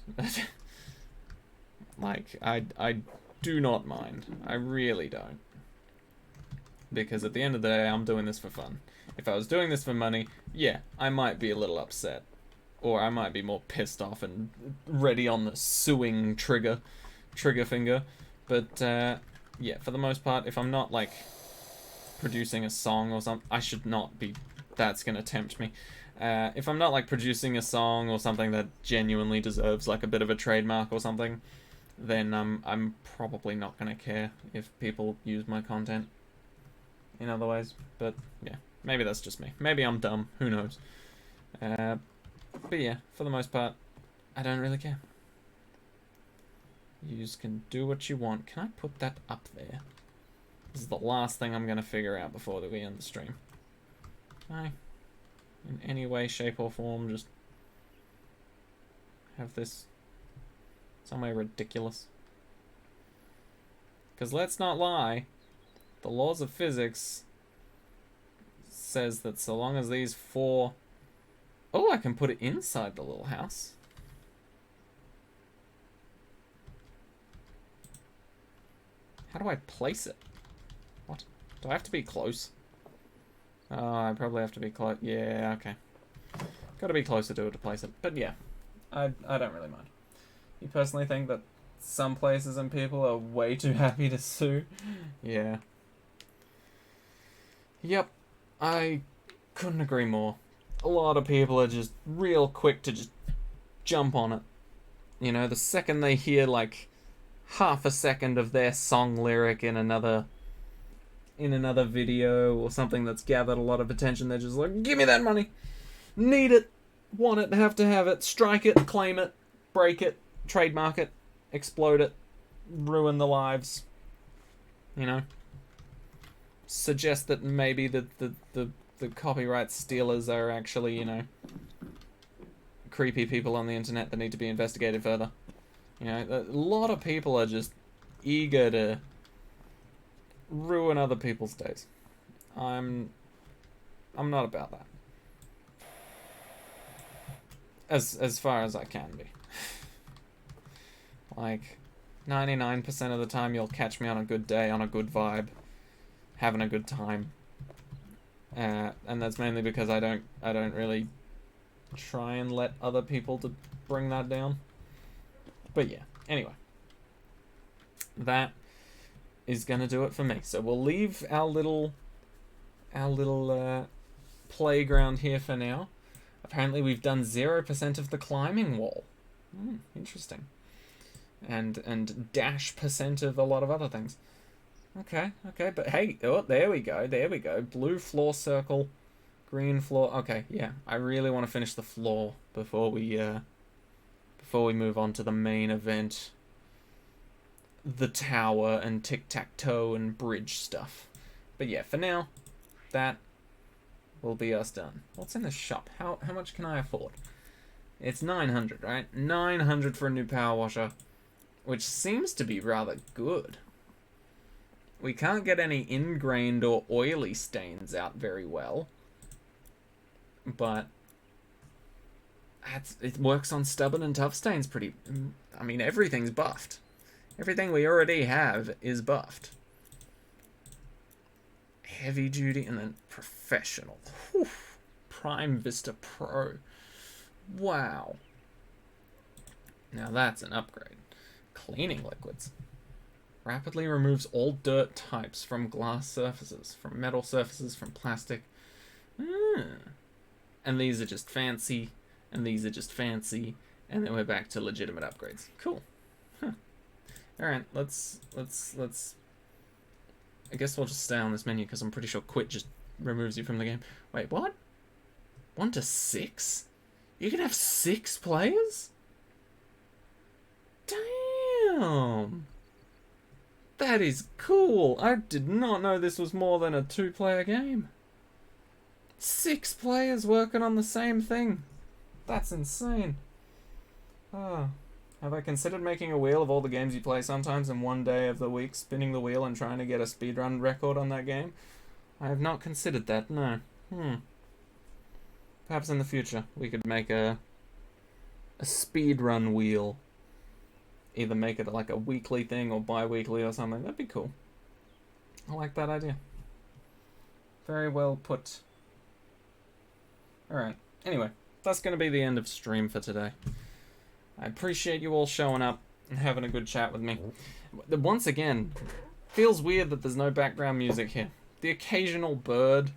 Like, I do not mind. I really don't. Because at the end of the day, I'm doing this for fun. If I was doing this for money, yeah, I might be a little upset. Or I might be more pissed off and ready on the suing trigger finger. But, yeah, for the most part, if I'm not, like, producing a song or something, I should not be, that's gonna tempt me. If I'm not, like, producing a song or something that genuinely deserves, like, a bit of a trademark or something, then I'm probably not gonna care if people use my content in other ways. But, yeah, maybe that's just me. Maybe I'm dumb, who knows. But yeah, for the most part, I don't really care. You just can do what you want. Can I put that up there? This is the last thing I'm going to figure out before we end the stream. Can I, in any way, shape, or form, just have this somewhere ridiculous? Because let's not lie, the laws of physics says that so long as these four... Oh, I can put it inside the little house. How do I place it? What? Do I have to be close? Oh, I probably have to be close. Yeah, okay. Gotta be closer to it to place it. But yeah, I don't really mind. You personally think that some places and people are way too happy to sue? Yeah. Yep. I couldn't agree more. A lot of people are just real quick to just jump on it. You know, the second they hear, like, half a second of their song lyric in another video or something that's gathered a lot of attention, they're just like, give me that money, need it, want it, have to have it, strike it, claim it, break it, trademark it, explode it, ruin the lives, you know, suggest that maybe the copyright stealers are actually, you know, creepy people on the internet that need to be investigated further. You know, a lot of people are just eager to ruin other people's days. I'm not about that. As far as I can be. Like, 99% of the time you'll catch me on a good day, on a good vibe, having a good time. And that's mainly because I don't really try and let other people to bring that down. But yeah, anyway, that is gonna do it for me. So we'll leave our little playground here for now. Apparently we've done 0% of the climbing wall. Interesting. And dash % of a lot of other things. Okay, but hey, oh, there we go. Blue floor circle, green floor. Okay, yeah, I really want to finish the floor before we move on to the main event. The tower and tic-tac-toe and bridge stuff. But yeah, for now, that will be us done. What's in the shop? How much can I afford? It's 900, right? 900 for a new power washer. which seems to be rather good. We can't get any ingrained or oily stains out very well, but it works on stubborn and tough stains pretty... I mean, everything's buffed. Everything we already have is buffed. Heavy duty and then professional. Whew. Prime Vista Pro. Wow. Now that's an upgrade. Cleaning liquids. Rapidly removes all dirt types from glass surfaces, from metal surfaces, from plastic. And these are just fancy, and these are just fancy, and then we're back to legitimate upgrades. Cool. Huh. Alright, let's... I guess we'll just stay on this menu, because I'm pretty sure quit just removes you from the game. Wait, what? 1 to 6? You can have 6 players? Damn! That is cool. I did not know this was more than a 2-player game. 6 players working on the same thing. That's insane. Ah. Have I considered making a wheel of all the games you play sometimes in one day of the week, spinning the wheel and trying to get a speedrun record on that game? I have not considered that, no. Perhaps in the future we could make a speedrun wheel. Either make it like a weekly thing or bi-weekly or something. That'd be cool. I like that idea. Very well put. Alright. Anyway, that's going to be the end of stream for today. I appreciate you all showing up and having a good chat with me. Once again, feels weird that there's no background music here. The occasional bird,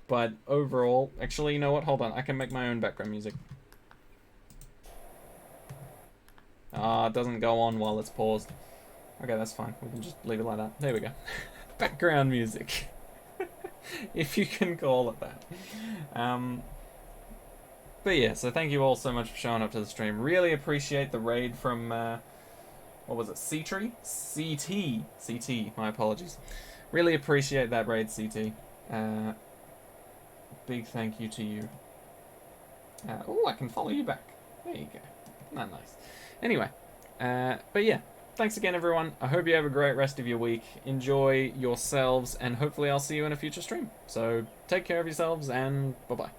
but overall... Actually, you know what? Hold on. I can make my own background music. It doesn't go on while it's paused. Okay, that's fine. We can just leave it like that. There we go. Background music. If you can call it that. But yeah, so thank you all so much for showing up to the stream. Really appreciate the raid from, what was it, C-Tree? CT, my apologies. Really appreciate that raid, CT. Big thank you to you. Oh, I can follow you back. There you go. Not nice. Anyway, but yeah, thanks again, everyone. I hope you have a great rest of your week. Enjoy yourselves, and hopefully I'll see you in a future stream. So take care of yourselves, and bye-bye.